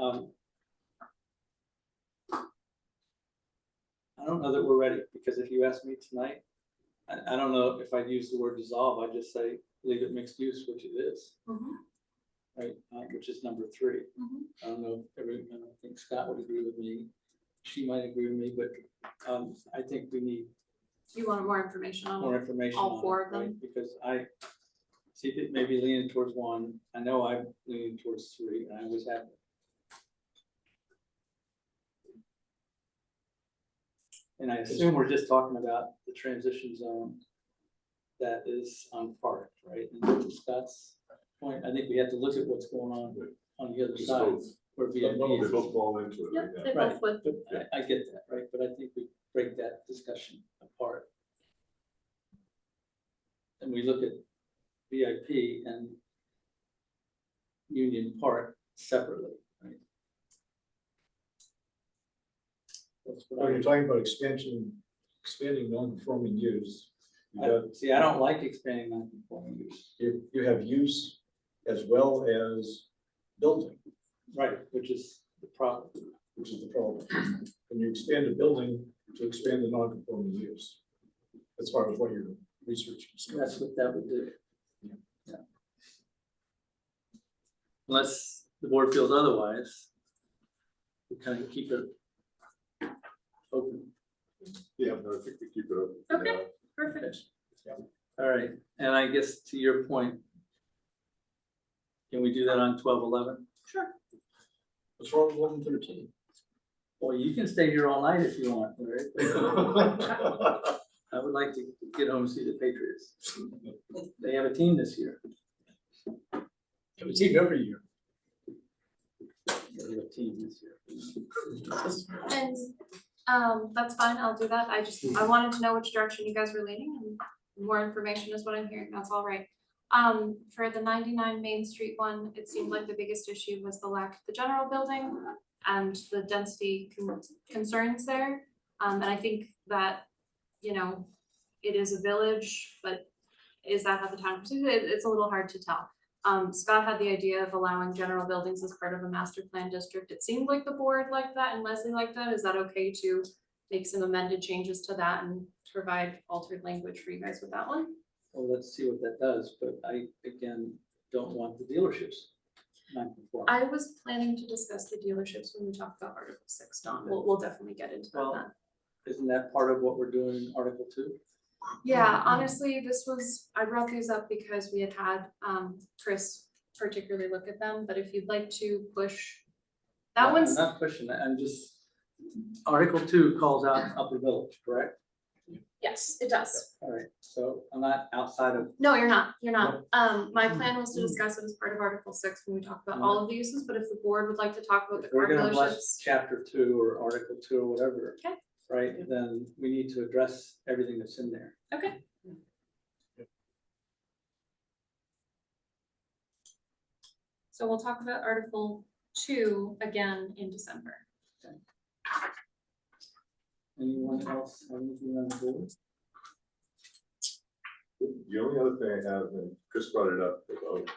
I don't know that we're ready, because if you ask me tonight, I don't know if I'd use the word dissolve, I'd just say leave it mixed use, which it is, right, which is number 3. I don't know if I don't think Scott would agree with me, she might agree with me, but I think we need You want more information on more it? information All on 4 it, of them? right? Because I see it maybe leaning towards 1, I know I'm leaning towards 3, and I always have. And I assume we're just talking about the transition zone that is on Park, right? And to Scott's point, I think we have to look at what's going on the other Just side. both. Where They VIP is. both fall into it right Yep, now. they Right, both would. but I get that, right? But I think we break that discussion apart. And we look at VIP and Union Park separately, right? That's what When you're talking about expanding non-conforming use, you got, See, I don't like expanding non-conforming use. you have use as well as building, Right, which is the problem. which is the problem. When you expand a building to expand the non-conforming use, as far as what you're researching. That's what that would do. Yeah. Unless the board feels otherwise, we kind of keep it open. Yeah, no, I think we keep it open. for Okay. now. Perfect. All right, and I guess to your point, can we do that on 12/11? Sure. What's wrong with 11/13? Well, you can stay here all night if you want, all right? I would like to get home and see the Patriots. They have a team this year. Have a team every year. They have a team this year. And that's fine, I'll do that. I wanted to know which direction you guys were leaning, and more information is what I'm hearing, that's all right. For the 99 Main Street one, it seemed like the biggest issue was the lack of the general building and the density concerns there. And I think that, you know, it is a village, but is that how the town perceives it? It's a little hard to tell. Scott had the idea of allowing general buildings as part of a master plan district. It seemed like the board liked that and Leslie liked that. Is that okay to make some amended changes to that and provide altered language for you guys with that one? Well, let's see what that does, but I, again, don't want the dealerships non-conforming. I was planning to discuss the dealerships when we talk about Article 6, Don. We'll definitely get into that Well, then. Isn't that part of what we're doing in Article 2? Yeah, honestly, I brought these up because we had Chris particularly look at them, but if you'd like to push, that I'm one's, not pushing that, I'm just, Article 2 calls out Upper Village, correct? yes, it does. All right, so I'm not outside of, No, you're not. My plan was to discuss it as part of Article 6 when we talk about all of the uses, but if the board would like to talk about the if we're car gonna bless dealerships. Chapter 2 or Article 2 or whatever. Okay. Right, then we need to address everything that's in there. Okay. So we'll talk about Article 2 again in December. Anyone else have anything on the board? The only other thing I have, and Chris brought it up about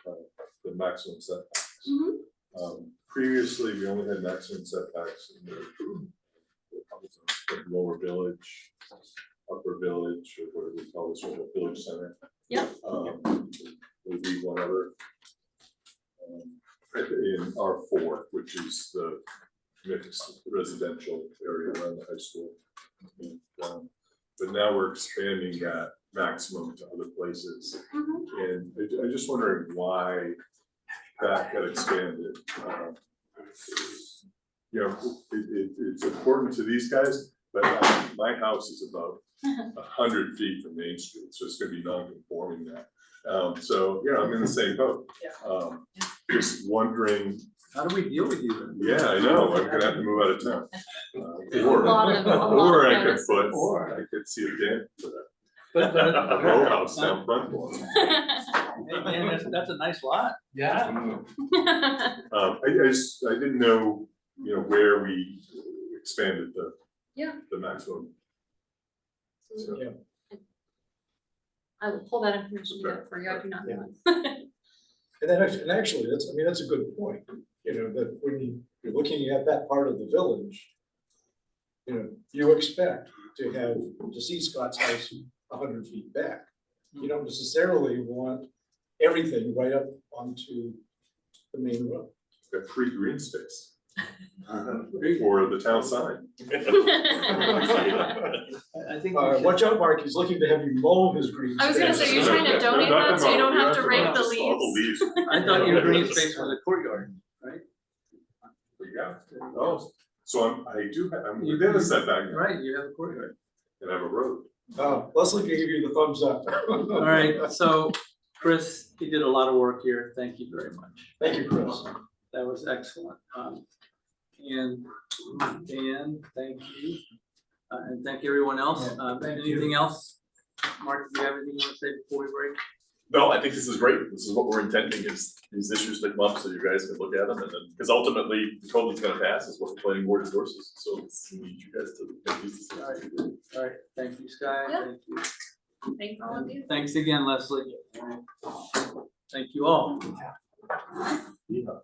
the maximum setbacks. Previously, we only had maximum setbacks in the lower village, upper village, or whatever we call this, or the village center. Yep. Would be whatever. In R4, which is the mixed residential area around the high school. And, but now we're expanding that maximum to other places. And I'm just wondering why that got expanded. You know, it's important to these guys, but my house is about 100 feet from Main Street, so it's gonna be non-conforming now. So, you know, I'm in the same boat. Just wondering. How do we deal with you then? Yeah, I know, I'm gonna have to move out of town. Or I could see a dent for that. But A row house down front. and that's a nice lot. Yeah. I didn't know, you know, where we expanded the maximum. So, Yeah. I will pull that information together for you. I do not know. And actually, that's a good point, you know, that when you're looking at that part of the village, you know, you expect to see Scott's house 100 feet back. You don't necessarily want everything right up onto the main road. got free green space. For the town sign. I think. Watch out, Mark, he's looking to have you mow his green space. I was gonna say, you're trying to donate that so you don't have to rake the leaves. I thought your green space was a courtyard, right? Yeah, oh, so I'm within the setback. Right, you have a courtyard. And I have a road. Leslie gave you the thumbs up. All right, so Chris, you did a lot of work here. Thank you very much. Thank you, Chris. That was excellent. And Dan, thank you. And thank you everyone else. Anything else? Mark, do you have anything you want to say before we break? No, I think this is great. This is what we're intending, is these issues that come up so you guys can look at them, and then, because ultimately, the code is gonna pass, is what the planning board endorses, so we need you guys to make these decisions. All right, thank you, Sky. Yeah. Thank you. Thank all of you. Thanks again, Leslie. Thank you all. Yeah.